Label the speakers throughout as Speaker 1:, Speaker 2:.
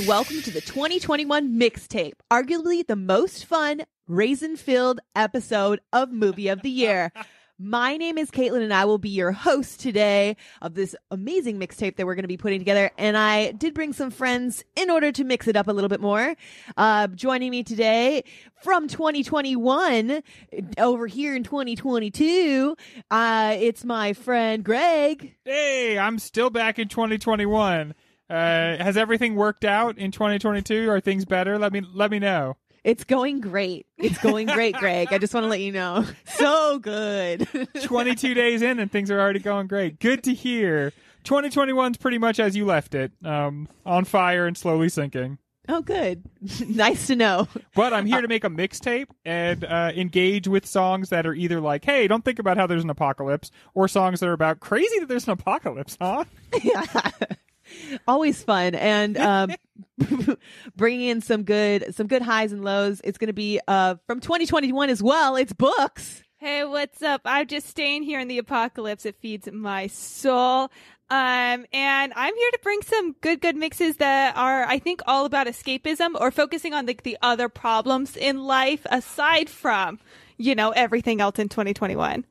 Speaker 1: welcome to the 2021 mixtape, arguably the most fun, raisin-filled episode of Movie of the Year. My name is Caitlin, and I will be your host today of this amazing mixtape that we're going to be putting together. And I did bring some friends in order to mix it up a little bit more. Joining me today from 2021, over here in 2022, it's my friend Greg.
Speaker 2: Hey, I'm still back in 2021. Has everything worked out in 2022? Are things better? Let me know.
Speaker 1: It's going great. It's going great, Greg. I just want to let you know. So good.
Speaker 2: 22 days in and things are already going great. Good to hear. 2021's pretty much as you left it, on fire and slowly sinking.
Speaker 1: Oh, good. Nice to know.
Speaker 2: But I'm here to make a mixtape and engage with songs that are either like, hey, don't think about how there's an apocalypse, or songs that are about crazy that there's an apocalypse, huh?
Speaker 1: Yeah. Always fun, and bringing in some good highs and lows. It's going to be from 2021 as well. It's books.
Speaker 3: Hey, what's up? I'm just staying here in the apocalypse. It feeds my soul. And I'm here to bring some good mixes that are, I think, all about escapism or focusing on the other problems in life aside from, everything else in 2021.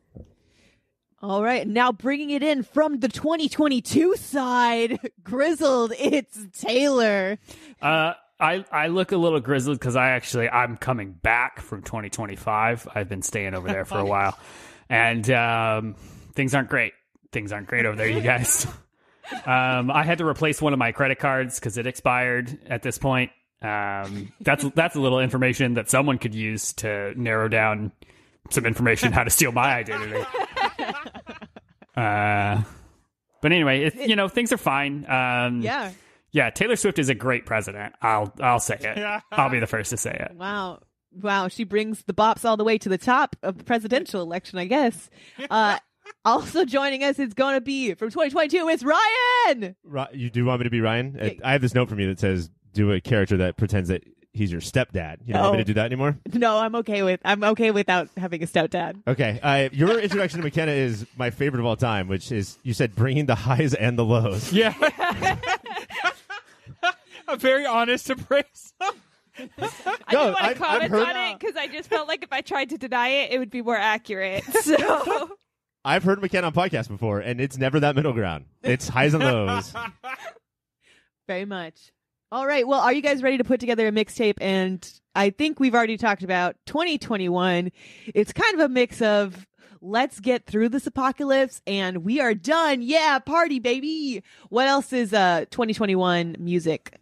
Speaker 1: All right, now bringing it in from the 2022 side, grizzled, it's Taylor.
Speaker 4: I look a little grizzled because I'm coming back from 2025. I've been staying over there for a while, and things aren't great. Things aren't great over there, you guys. I had to replace one of my credit cards because it expired at this point. That's a little information that someone could use to narrow down some information how to steal my identity. But anyway, things are fine. Yeah. Taylor Swift is a great president. I'll say it. I'll be the first to say it.
Speaker 1: Wow. She brings the bops all the way to the top of the presidential election, I guess. Also joining us is going to be from 2022. It's Ryan.
Speaker 5: You do want me to be Ryan? I have this note from you that says do a character that pretends that he's your stepdad. You don't want me to do that anymore?
Speaker 1: No, I'm okay without having a stepdad.
Speaker 5: Okay. Your introduction to McKenna is my favorite of all time, which is you said bringing the highs and the lows.
Speaker 2: Yeah. A very honest appraisal.
Speaker 3: I didn't want to comment on it because I just felt like if I tried to deny it, it would be more accurate. So
Speaker 5: I've heard McKenna on podcasts before, and it's never that middle ground. It's highs and lows.
Speaker 1: Very much. All right. Well, are you guys ready to put together a mixtape? And I think we've already talked about 2021. It's kind of a mix of let's get through this apocalypse and we are done. Yeah, party, baby. What else is 2021 music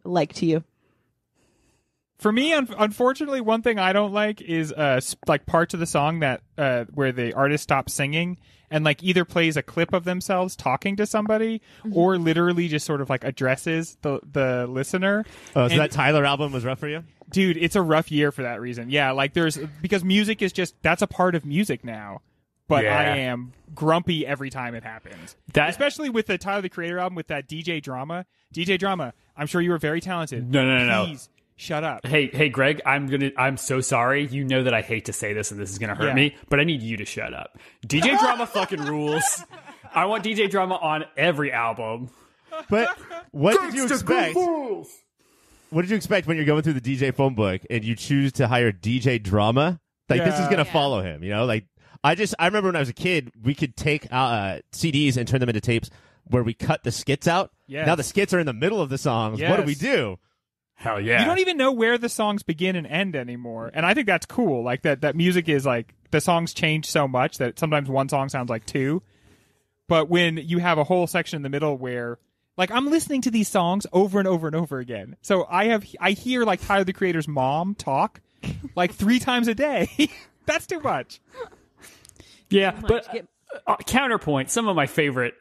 Speaker 1: like to you?
Speaker 2: For me, unfortunately, one thing I don't like is like parts of the song that where the artist stops singing and like either plays a clip of themselves talking to somebody or literally just sort of like addresses the listener.
Speaker 5: Oh, so that Tyler album was rough for you?
Speaker 2: Dude, it's a rough year for that reason. Yeah, like because music is that's a part of music now. But yeah. I am grumpy every time it happens. Especially with the Tyler, the Creator album with that DJ Drama. DJ Drama, I'm sure you were very talented.
Speaker 4: No.
Speaker 2: Please. Shut up.
Speaker 4: Hey, Greg, I'm so sorry. You know that I hate to say this and this is going to hurt me, but I need you to shut up. DJ Drama fucking rules. I want DJ Drama on every album.
Speaker 5: But what did you expect? What did you expect when you're going through the DJ phone book and you choose to hire DJ Drama? Like, this is going to follow him, Like, I remember when I was a kid, we could take CDs and turn them into tapes where we cut the skits out.
Speaker 2: Yes.
Speaker 5: Now the skits are in the middle of the songs.
Speaker 2: Yes.
Speaker 5: What do we do?
Speaker 4: Hell yeah.
Speaker 2: You don't even know where the songs begin and end anymore. And I think that's cool. Like that music is like the songs change so much that sometimes one song sounds like two. But when you have a whole section in the middle where like I'm listening to these songs over and over and over again. So I hear like Tyler the Creator's mom talk like 3 times a day. That's too much.
Speaker 4: Yeah, but counterpoint, some of my favorite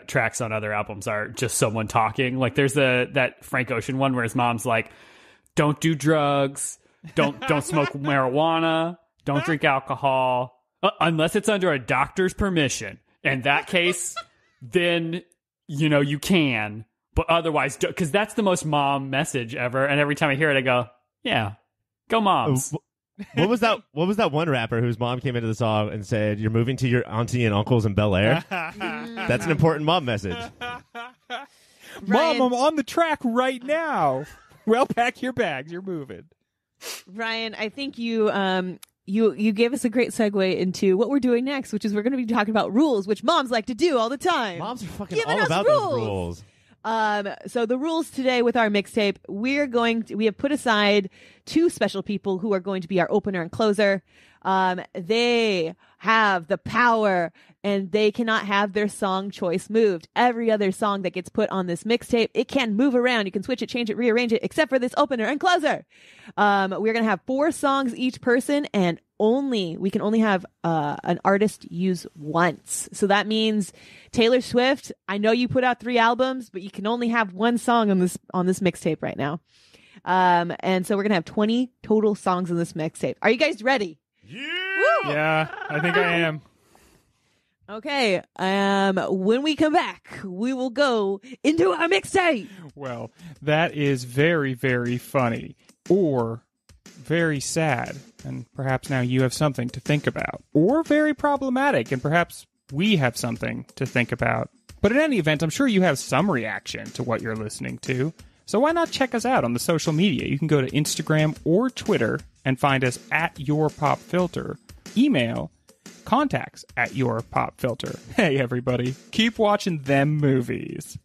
Speaker 4: tracks on other albums are just someone talking. Like there's that Frank Ocean one where his mom's like, don't do drugs, don't smoke marijuana, don't drink alcohol, unless it's under a doctor's permission. In that case, then, you can. But otherwise, because that's the most mom message ever. And every time I hear it, I go, yeah, go moms.
Speaker 5: What was that one rapper whose mom came into the song and said, "You're moving to your auntie and uncles in Bel Air"? That's an important mom message.
Speaker 1: Ryan,
Speaker 2: Mom, I'm on the track right now. Well, pack your bags. You're moving.
Speaker 1: Ryan, I think you gave us a great segue into what we're doing next, which is we're going to be talking about rules, which moms like to do all the time.
Speaker 5: Moms are fucking
Speaker 1: Giving
Speaker 5: all
Speaker 1: us
Speaker 5: about
Speaker 1: rules.
Speaker 5: those rules.
Speaker 1: So the rules today with our mixtape, we have put aside 2 special people who are going to be our opener and closer. They have the power and they cannot have their song choice moved. Every other song that gets put on this mixtape, it can move around. You can switch it, change it, rearrange it, except for this opener and closer. We're going to have 4 songs each person, and we can only have an artist use once. So that means Taylor Swift, I know you put out 3 albums, but you can only have 1 song on this mixtape right now. And so we're going to have 20 total songs on this mixtape. Are you guys ready?
Speaker 2: Yeah, I think I am.
Speaker 1: Okay. When we come back, we will go into our mixtape.
Speaker 2: Well, that is very, very funny. Or very sad. And perhaps now you have something to think about. Or very problematic. And perhaps we have something to think about. But in any event, I'm sure you have some reaction to what you're listening to. So why not check us out on the social media? You can go to Instagram or Twitter and find us at YourPopFilter. Email contacts@YourPopFilter. Hey, everybody. Keep watching them movies.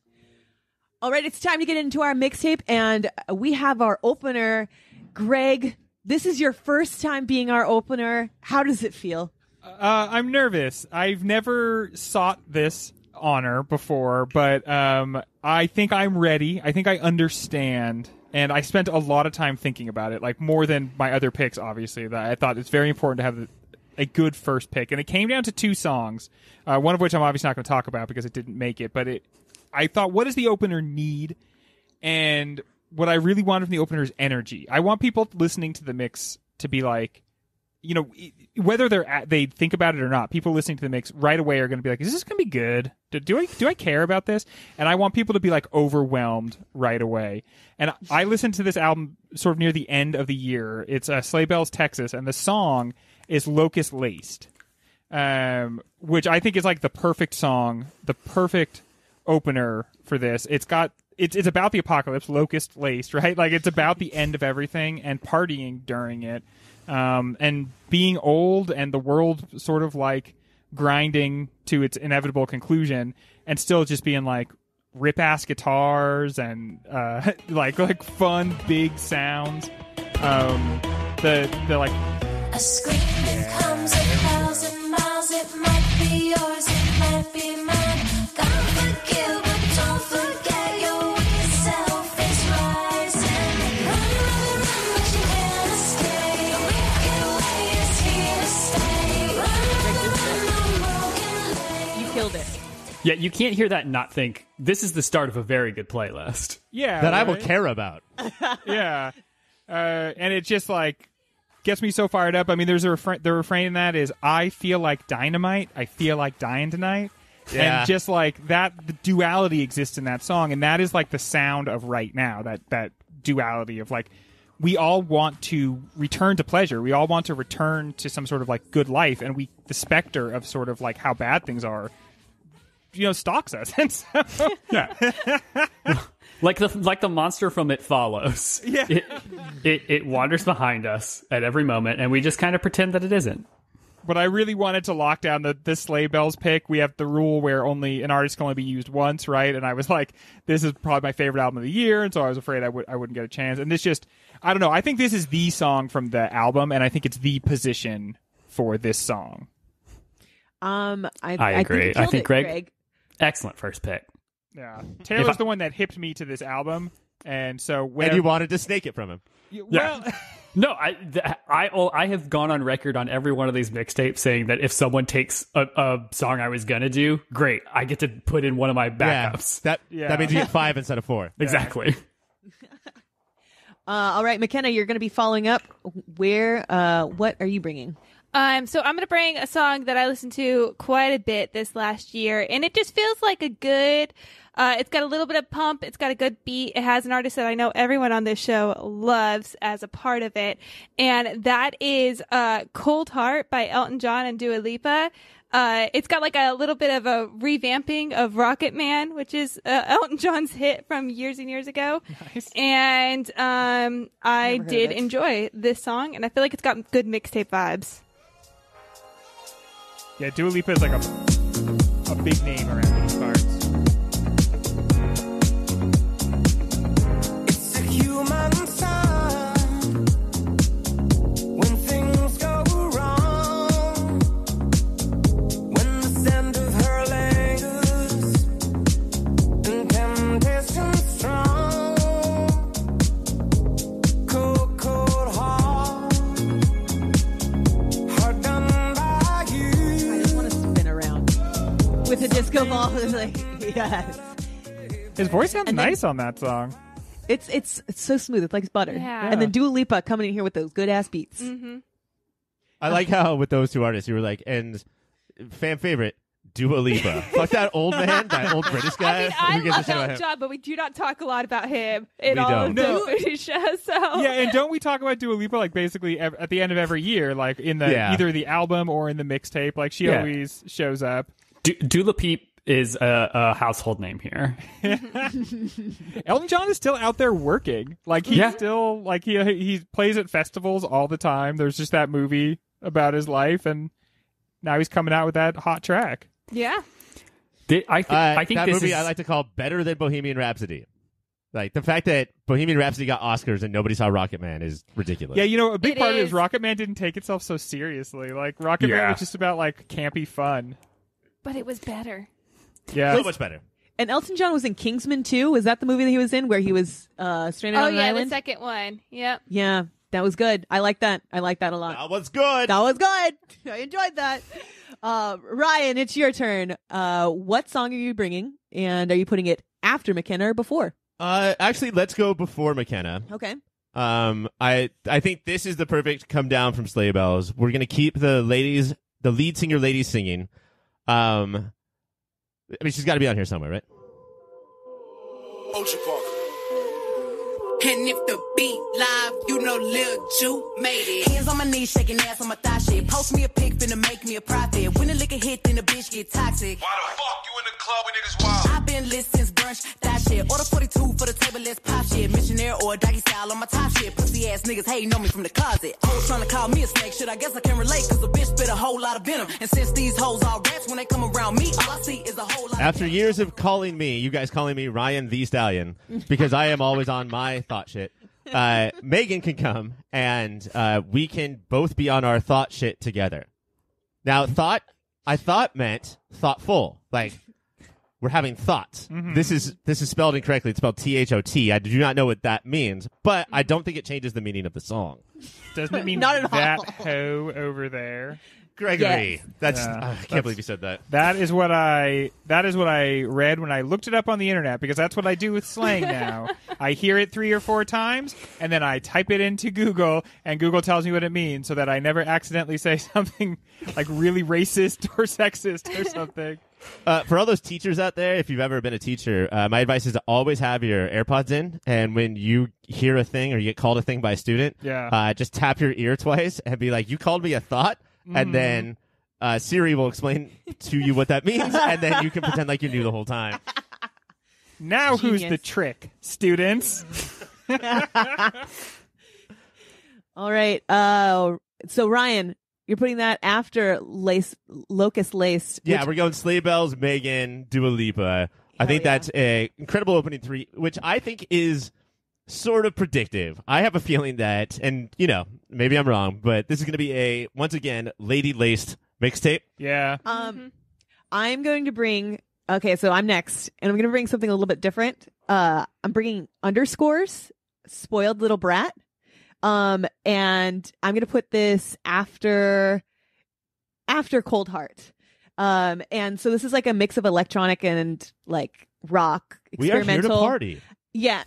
Speaker 1: All right, it's time to get into our mixtape, and we have our opener. Greg, this is your first time being our opener. How does it feel?
Speaker 2: I'm nervous. I've never sought this honor before, but I think I'm ready. I think I understand. And I spent a lot of time thinking about it, like more than my other picks, obviously. That I thought it's very important to have a good first pick. And it came down to 2 songs, one of which I'm obviously not going to talk about because it didn't make it. But I thought, what does the opener need? And what I really wanted from the opener is energy. I want people listening to the mix to be like, you know, whether they think about it or not, people listening to the mix right away are going to be like, is this going to be good? Do I care about this? And I want people to be like overwhelmed right away. And I listened to this album sort of near the end of the year. It's Sleigh Bells, Texas, and the song is Locust Laced, which I think is like the perfect song, the perfect opener for this. It's about the apocalypse, locust laced, right? Like it's about the end of everything and partying during it. And being old and the world sort of like grinding to its inevitable conclusion, and still just being like rip ass guitars and like fun big sounds. The like
Speaker 6: a scream that comes 1,000 miles. It might be yours, it might be mine. Gotta forgive, but don't forget your wicked self is rising. Run, run, run, but you can't escape. The wicked way is here to stay. Run, run, run, broken.
Speaker 1: You killed it.
Speaker 4: Yeah, you can't hear that and not think, this is the start of a very good playlist.
Speaker 2: Yeah.
Speaker 5: That I will
Speaker 2: right?
Speaker 5: care about.
Speaker 2: Yeah. And it just like gets me so fired up. I mean, there's the refrain in that is, I feel like dynamite. I feel like dying tonight.
Speaker 5: Yeah.
Speaker 2: And just like that, the duality exists in that song. And that is like the sound of right now, that duality of like, we all want to return to pleasure. We all want to return to some sort of like good life. And the specter of sort of like how bad things are, stalks us. And so,
Speaker 4: yeah. Like the monster from It Follows.
Speaker 2: Yeah.
Speaker 4: It wanders behind us at every moment, and we just kind of pretend that it isn't.
Speaker 2: But I really wanted to lock down the Sleigh Bells pick. We have the rule where only an artist can only be used once, right? And I was like, this is probably my favorite album of the year, and so I was afraid I wouldn't get a chance. And this just, I don't know. I think this is the song from the album, and I think it's the position for this song.
Speaker 4: I agree. I think Greg, excellent first pick.
Speaker 2: Yeah, Taylor's the one that hipped me to this album, and so
Speaker 5: and you wanted to snake it from him.
Speaker 2: Well,
Speaker 4: no, I have gone on record on every one of these mixtapes saying that if someone takes a song I was gonna do, great, I get to put in one of my backups.
Speaker 5: That means you get 5 instead of 4.
Speaker 4: Exactly.
Speaker 1: All right, McKenna, you're going to be following up. What are you bringing?
Speaker 3: So I'm going to bring a song that I listened to quite a bit this last year, and it just feels like a good, it's got a little bit of pump, it's got a good beat, it has an artist that I know everyone on this show loves as a part of it, and that is Cold Heart by Elton John and Dua Lipa. It's got like a little bit of a revamping of Rocket Man, which is Elton John's hit from years and years ago.
Speaker 2: Nice.
Speaker 3: And I did enjoy this song, and I feel like it's got good mixtape vibes.
Speaker 2: Yeah, Dua Lipa is like a big name around these parts.
Speaker 7: It's a human sign when things go wrong, when the scent of her lingers and temptation strong, cold, cold heart done by you.
Speaker 1: I just want to spin around with a disco ball. Like, yes.
Speaker 2: His voice sounds
Speaker 1: And then-
Speaker 2: nice on that song.
Speaker 1: It's so smooth. It's like butter.
Speaker 3: Yeah.
Speaker 1: And then Dua Lipa coming in here with those good ass beats.
Speaker 3: Mm-hmm.
Speaker 5: I like how with those two artists, you were like, and fan favorite, Dua Lipa. Fuck that old man, that old British guy.
Speaker 3: I mean,
Speaker 5: Who
Speaker 3: I
Speaker 5: gives a
Speaker 3: love
Speaker 5: shit about
Speaker 3: Elton
Speaker 5: him?
Speaker 3: John, but we do not talk a lot about him in
Speaker 5: We
Speaker 3: all
Speaker 5: don't.
Speaker 3: of
Speaker 2: No.
Speaker 3: the British shows. So
Speaker 2: Yeah, and don't we talk about Dua Lipa like basically at the end of every year, like in the
Speaker 5: Yeah.
Speaker 2: either the album or in the mixtape? Like she
Speaker 4: Yeah.
Speaker 2: always shows up.
Speaker 4: Dula Peep is a household name here.
Speaker 2: Elton John is still out there working. Like he's
Speaker 4: Yeah.
Speaker 2: still like he plays at festivals all the time. There's just that movie about his life, and now he's coming out with that hot track.
Speaker 3: yeah.
Speaker 4: I think
Speaker 5: that
Speaker 4: this
Speaker 5: movie
Speaker 4: is
Speaker 5: I like to call better than Bohemian Rhapsody. Like the fact that Bohemian Rhapsody got Oscars and nobody saw Rocket Man is ridiculous.
Speaker 2: Yeah, you know, a big
Speaker 3: It
Speaker 2: part of it
Speaker 3: is.
Speaker 2: is Rocket Man didn't take itself so seriously. Like Rocket Man
Speaker 4: Yeah.
Speaker 2: was just about like campy fun.
Speaker 3: But it was better.
Speaker 2: Yeah,
Speaker 5: so much better.
Speaker 1: And Elton John was in Kingsman too. Was that the movie that he was in where he was stranded
Speaker 3: Oh
Speaker 1: on an
Speaker 3: yeah, the
Speaker 1: island?
Speaker 3: second one. Yep.
Speaker 1: Yeah, that was good. I like that. I like that a lot.
Speaker 5: That was good.
Speaker 1: That was good. I enjoyed that. Ryan, it's your turn. What song are you bringing? And are you putting it after McKenna or before?
Speaker 5: Actually, let's go before McKenna.
Speaker 1: Okay.
Speaker 5: I think this is the perfect come down from Sleigh Bells. We're gonna keep the lead singer ladies singing. I mean, she's got to be on here somewhere, right?
Speaker 7: Ocean Park.
Speaker 8: And if the beat live, you know Lil Ju made it.
Speaker 9: Hands on my knees, shaking ass on my thigh shit. Post me a pic, finna make me a profit. When the liquor hit, then the bitch get toxic.
Speaker 7: Why the fuck you in the club when niggas wild?
Speaker 9: I've been lit since brunch, that shit. Order 42 for the table, let's pop shit. Missionary or doggy style on my top shit. Pussy ass niggas hating on me from the closet. Hoes trying to call me a snake, shit, I guess I can relate. Cause the bitch spit a whole lot of venom. And since these hoes all rats, when they come around me, all I see is a whole lot
Speaker 5: After years of calling me, you guys calling me Ryan the Stallion, because I am always on my thought shit. Megan can come and we can both be on our thought shit together. Now, I thought meant thoughtful. Like we're having thoughts.
Speaker 2: Mm-hmm.
Speaker 5: This is spelled incorrectly. It's spelled THOT. I do not know what that means, but I don't think it changes the meaning of the song.
Speaker 2: doesn't it mean
Speaker 1: Not at
Speaker 2: that
Speaker 1: all.
Speaker 2: hoe over there?
Speaker 5: Gregory,
Speaker 1: Yes.
Speaker 5: I can't believe you said that.
Speaker 2: That is what I read when I looked it up on the internet, because that's what I do with slang now. I hear it 3 or 4 times and then I type it into Google and Google tells me what it means so that I never accidentally say something like really racist or sexist or something.
Speaker 5: For all those teachers out there, if you've ever been a teacher, my advice is to always have your AirPods in, and when you hear a thing or you get called a thing by a student, just tap your ear twice and be like, "You called me a thought," and then Siri will explain to you what that means, and then you can pretend like you knew the whole time.
Speaker 2: Now who's
Speaker 1: Genius.
Speaker 2: the trick, students?
Speaker 1: All right. So Ryan, you're putting that after Locust Laced.
Speaker 5: Yeah, we're going Sleigh Bells, Megan, Dua Lipa. I think
Speaker 1: yeah.
Speaker 5: that's a incredible opening 3, which I think is sort of predictive. I have a feeling that, and maybe I'm wrong, but this is going to be once again, lady laced mixtape.
Speaker 2: Yeah.
Speaker 1: I'm going to bring. Okay, so I'm next, and I'm going to bring something a little bit different. I'm bringing Underscores, Spoiled Little Brat. And I'm going to put this after Cold Heart. And so this is like a mix of electronic and like rock
Speaker 5: We are here to
Speaker 1: experimental.
Speaker 5: party.
Speaker 1: Yeah.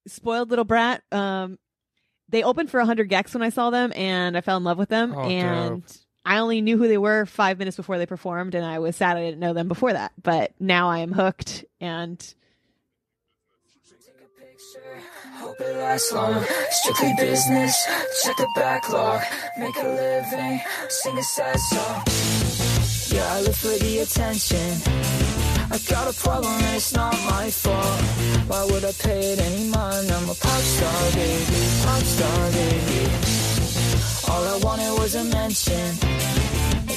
Speaker 1: Spoiled Little Brat. They opened for 100 Gex when I saw them, and I fell in love with them.
Speaker 2: Oh,
Speaker 1: and
Speaker 2: dope.
Speaker 1: I only knew who they were 5 minutes before they performed, and I was sad I didn't know them before that. But now I am hooked, and
Speaker 10: Hope it lasts long. Strictly business. Check the backlog. Make a living. Sing a sad song. Yeah, I live for the attention. I got a problem and it's not my fault. Why would I pay it any mind? I'm a pop star, baby, pop star, baby. All I wanted was a mention.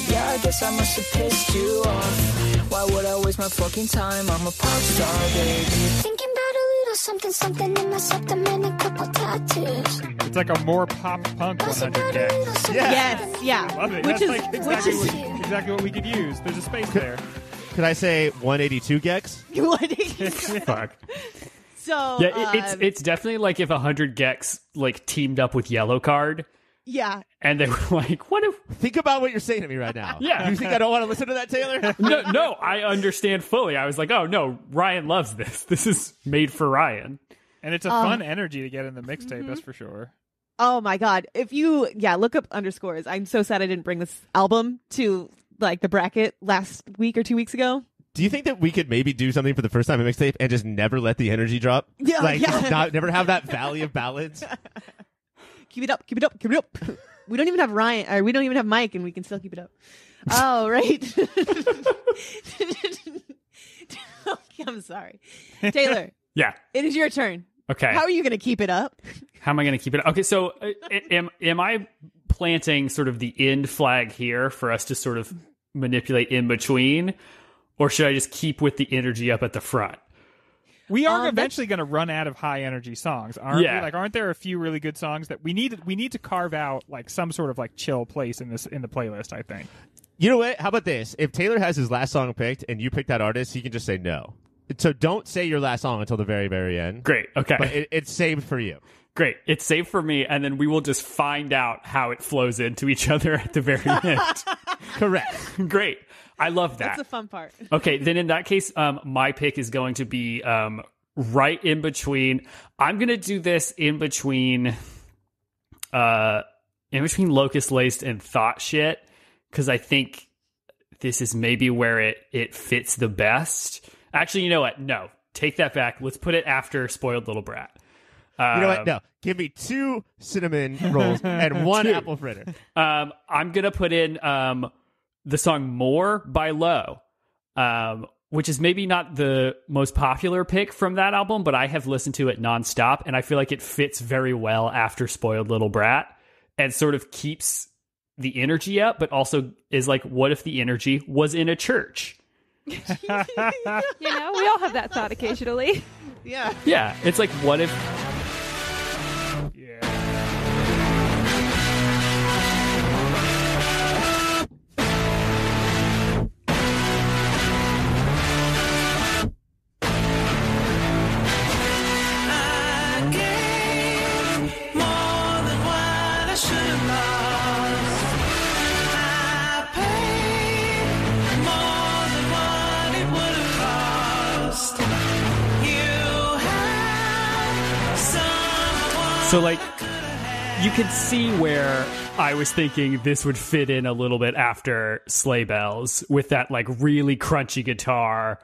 Speaker 10: Yeah, I guess I must have pissed you off. Why would I waste my fucking time? I'm a pop star, baby. Thinking about a little something, something in my septum and a couple tattoos.
Speaker 2: It's like a more pop punk 100K.
Speaker 1: Yes, yeah.
Speaker 2: I love it.
Speaker 1: Which
Speaker 2: That's
Speaker 1: is
Speaker 2: like exactly what we could use. There's a space there.
Speaker 5: Could I say 182 gex?
Speaker 4: Fuck.
Speaker 1: So
Speaker 4: Yeah, it's definitely like if 100 Gex like teamed up with Yellow Card.
Speaker 1: Yeah.
Speaker 4: And they were like, what if...
Speaker 5: Think about what you're saying to me right now.
Speaker 4: Yeah.
Speaker 5: You think I don't want to listen to that, Taylor?
Speaker 4: No, I understand fully. I was like, oh, no, Ryan loves this. This is made for Ryan.
Speaker 2: And it's a fun energy to get in the mixtape, that's for sure.
Speaker 1: Oh my God. If you, look up underscores. I'm so sad I didn't bring this album to like the bracket last week or 2 weeks ago.
Speaker 5: Do you think that we could maybe do something for the first time in mixtape and just never let the energy drop?
Speaker 1: Yeah.
Speaker 5: Never have that valley of ballads?
Speaker 1: Keep it up, keep it up, keep it up. We don't even have Ryan, or we don't even have Mike, and we can still keep it up. Oh, right. I'm sorry. Taylor.
Speaker 4: Yeah.
Speaker 1: It is your turn.
Speaker 4: Okay.
Speaker 1: How are you going to keep it up?
Speaker 4: How am I going to keep it up? Okay, so am I planting sort of the end flag here for us to sort of manipulate in between? Or should I just keep with the energy up at the front?
Speaker 2: We are eventually going to run out of high energy songs, aren't we?
Speaker 4: Yeah.
Speaker 2: Like, aren't there a few really good songs that we need to carve out like some sort of like chill place in the playlist? I think.
Speaker 5: You know what? How about this? If Taylor has his last song picked and you pick that artist, he can just say no. So don't say your last song until the very, very end.
Speaker 4: Great. Okay.
Speaker 5: But it's saved for you.
Speaker 4: Great. It's saved for me, and then we will just find out how it flows into each other at the very end.
Speaker 5: Correct.
Speaker 4: Great. I love that.
Speaker 1: That's the fun part.
Speaker 4: Okay, then in that case, my pick is going to be right in between. I'm going to do this in between Locust Laced and Thought Shit, because I think this is maybe where it fits the best. Actually, you know what? No, take that back. Let's put it after Spoiled Little Brat.
Speaker 5: You know what? No. Give me 2 cinnamon rolls and 1 apple fritter.
Speaker 4: I'm going to put in the song More by Low, which is maybe not the most popular pick from that album, but I have listened to it nonstop, and I feel like it fits very well after Spoiled Little Brat and sort of keeps the energy up, but also is like, what if the energy was in a church?
Speaker 3: We all have that thought occasionally.
Speaker 1: Yeah.
Speaker 4: Yeah, it's like, what if... So, like, you can see where I was thinking this would fit in a little bit after Sleigh Bells with that, like, really crunchy guitar.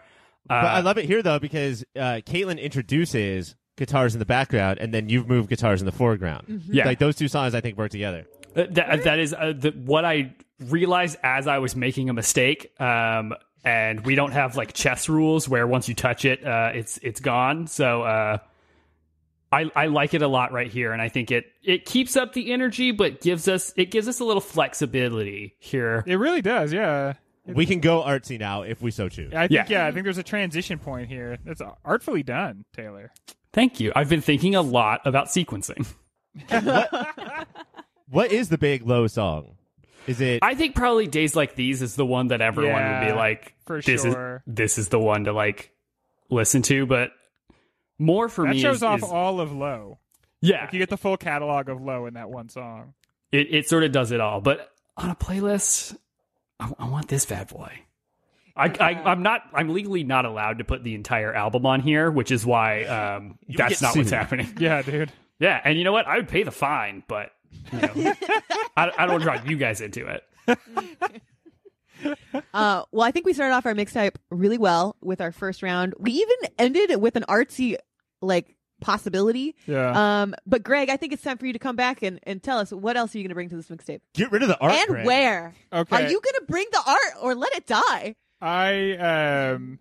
Speaker 5: But I love it here, though, because Caitlin introduces guitars in the background, and then you've moved guitars in the foreground.
Speaker 1: Mm-hmm.
Speaker 4: Yeah.
Speaker 5: Like, those 2 songs, I think, work together.
Speaker 4: That is what I realized as I was making a mistake. And we don't have, like, chess rules where once you touch it, it's gone. So... I like it a lot right here, and I think it keeps up the energy, but gives us a little flexibility here.
Speaker 2: It really does, yeah.
Speaker 5: We can go artsy now if we so choose.
Speaker 2: I think there's a transition point here. That's artfully done, Taylor.
Speaker 4: Thank you. I've been thinking a lot about sequencing.
Speaker 5: What is the big Low song? Is it?
Speaker 4: I think probably Days Like These is the one that everyone would be like,
Speaker 2: for
Speaker 4: this
Speaker 2: sure.
Speaker 4: This is the one to like listen to, but More for me
Speaker 2: shows off
Speaker 4: is
Speaker 2: all of Low.
Speaker 4: Yeah.
Speaker 2: Like you get the full catalog of Low in that one song.
Speaker 4: It sort of does it all. But on a playlist, I want this bad boy. I'm legally not allowed to put the entire album on here, which is why that's not what's happening.
Speaker 2: Yeah, dude.
Speaker 4: Yeah, and you know what? I would pay the fine, but I don't want to drive you guys into it.
Speaker 1: Well, I think we started off our mixtape really well with our first round. We even ended with an artsy, like, possibility.
Speaker 2: Yeah.
Speaker 1: But Greg, I think it's time for you to come back and tell us what else are you going to bring to this mixtape
Speaker 5: Get rid of the art,
Speaker 1: and
Speaker 5: Greg.
Speaker 1: where.
Speaker 2: Okay.
Speaker 1: Are you going to bring the art or let it die?
Speaker 2: I'm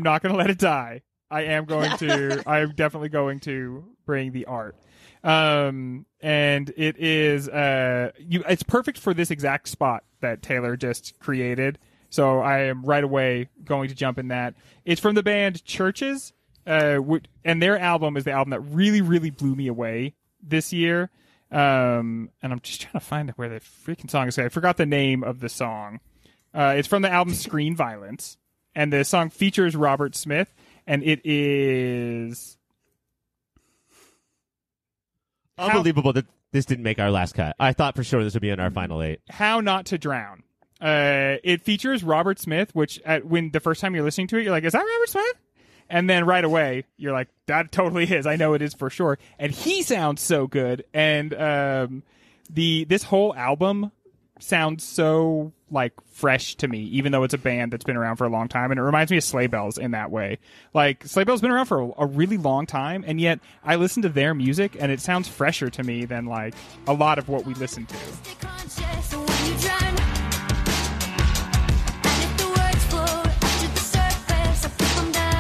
Speaker 2: not going to let it die. I am going to. I'm definitely going to bring the art. And it is it's perfect for this exact spot that Taylor just created. So I am right away going to jump in that. It's from the band Churches, and their album is the album that really, really blew me away this year. And I'm just trying to find where the freaking song is. I forgot the name of the song. It's from the album Screen Violence, and the song features Robert Smith, and it is
Speaker 5: unbelievable that this didn't make our last cut. I thought for sure this would be in our final 8.
Speaker 2: How Not to Drown. It features Robert Smith, which when the first time you're listening to it, you're like, is that Robert Smith? And then right away, you're like, that totally is. I know it is for sure. And he sounds so good. And this whole album sounds so like fresh to me, even though it's a band that's been around for a long time. And it reminds me of Sleigh Bells in that way. Like, Sleigh Bells been around for a really long time, and yet I listen to their music and it sounds fresher to me than like a lot of what we listen to.
Speaker 6: Stay conscious when you drown. And if the words flow up to the surface, I flip them down.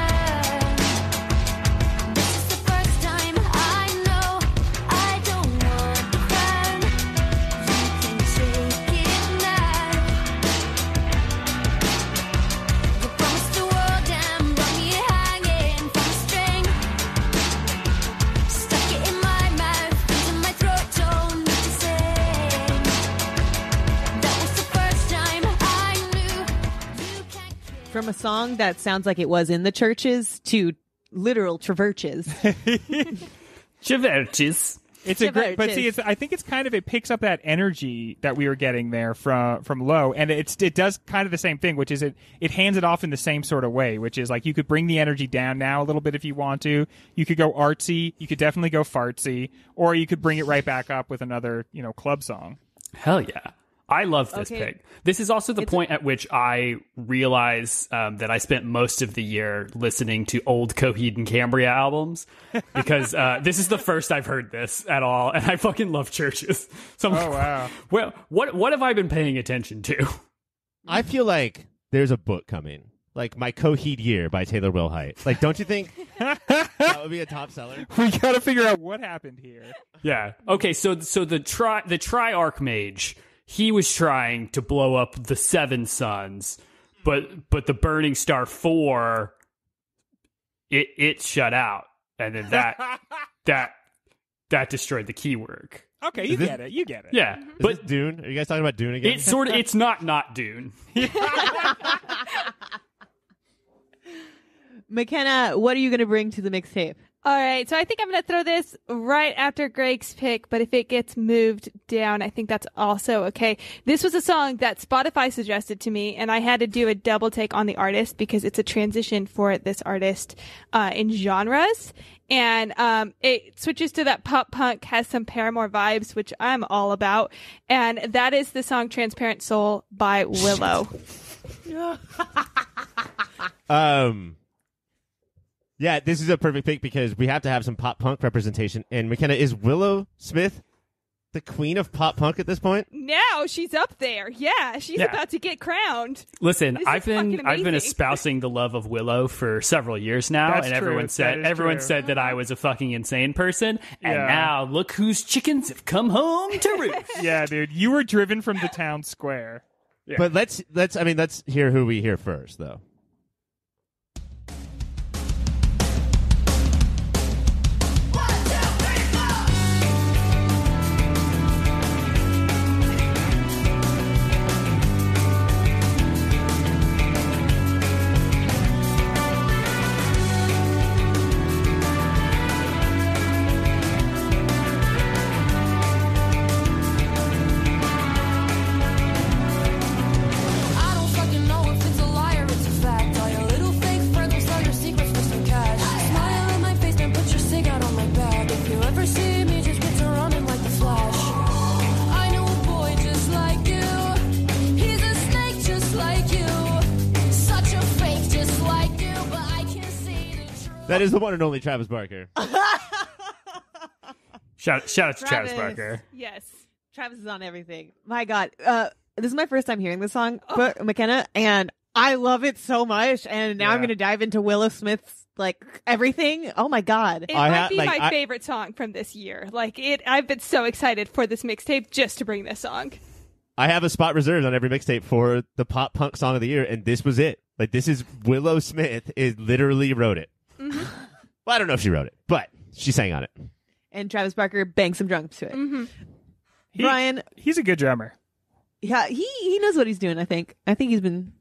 Speaker 6: This is the first time I know I don't want the crown. You can take it now. You promised the world and brought me hanging from a string. Stuck it in my mouth, into my throat, told me to sing. That was the first time I knew you can't kill.
Speaker 1: From a song that sounds like it was in the churches to literal traverches.
Speaker 4: Chiverches.
Speaker 2: It's a great, but
Speaker 1: Chiverches.
Speaker 2: see, I think it's kind of, it picks up that energy that we were getting there from Low, and it does kind of the same thing, which is it hands it off in the same sort of way, which is like you could bring the energy down now a little bit if you want to. You could go artsy, you could definitely go fartsy, or you could bring it right back up with another, club song.
Speaker 4: Hell yeah. I love this
Speaker 1: Okay.
Speaker 4: pick. This is also the point at which I realize that I spent most of the year listening to old Coheed and Cambria albums, because this is the first I've heard this at all, and I fucking love Churches. So I'm
Speaker 2: Oh,
Speaker 4: like,
Speaker 2: wow.
Speaker 4: well, what have I been paying attention to?
Speaker 5: I feel like there's a book coming, like My Coheed Year by Taylor Wilhite. Like, don't you think that would be a top seller?
Speaker 2: We got to figure out what happened here.
Speaker 4: Yeah. Okay. So the Triarch Mage, he was trying to blow up the Seven Suns, but the Burning Star 4, it shut out, and then that destroyed the keywork.
Speaker 2: Okay, you get it.
Speaker 4: Yeah,
Speaker 5: Is
Speaker 4: but
Speaker 5: this Dune? Are you guys talking about Dune again?
Speaker 4: it's not Dune.
Speaker 1: McKenna, what are you going to bring to the mixtape?
Speaker 3: All right, so I think I'm going to throw this right after Greg's pick, but if it gets moved down, I think that's also okay. This was a song that Spotify suggested to me, and I had to do a double take on the artist because it's a transition for this artist in genres. And it switches to that pop punk, has some Paramore vibes, which I'm all about. And that is the song Transparent Soul by Willow.
Speaker 5: Yeah, this is a perfect pick because we have to have some pop punk representation. And McKenna, is Willow Smith the queen of pop punk at this point?
Speaker 3: Now she's up there. Yeah, she's
Speaker 4: Yeah.
Speaker 3: about to get crowned.
Speaker 4: Listen,
Speaker 3: This is
Speaker 4: I've been
Speaker 3: fucking amazing.
Speaker 4: espousing the love of Willow for several years now,
Speaker 2: That's
Speaker 4: and
Speaker 2: true.
Speaker 4: everyone
Speaker 2: That is true.
Speaker 4: said that I was a fucking insane person, and
Speaker 2: Yeah.
Speaker 4: now look whose chickens have come home to roost.
Speaker 2: Yeah, dude, you were driven from the town square.
Speaker 5: But let's hear who we hear first, though.
Speaker 6: I don't fucking know if it's a lie or it's a
Speaker 5: That is the one and only Travis Barker.
Speaker 4: Shout out to Travis Barker.
Speaker 3: Yes.
Speaker 1: Travis is on everything. My God. This is my first time hearing this song, but McKenna, and I love it so much. And now I'm going to dive into Willow Smith's like everything. Oh my God.
Speaker 3: It might be my favorite song from this year. I've been so excited for this mixtape just to bring this song.
Speaker 5: I have a spot reserved on every mixtape for the pop punk song of the year, and this was it. Like, this is Willow Smith literally wrote it.
Speaker 3: Mm-hmm.
Speaker 5: Well, I don't know if she wrote it, but she sang on it.
Speaker 1: And Travis Barker banged some drums to it.
Speaker 3: Mm-hmm.
Speaker 1: Brian,
Speaker 2: he's a good drummer.
Speaker 1: Yeah, he knows what he's doing. I think he's been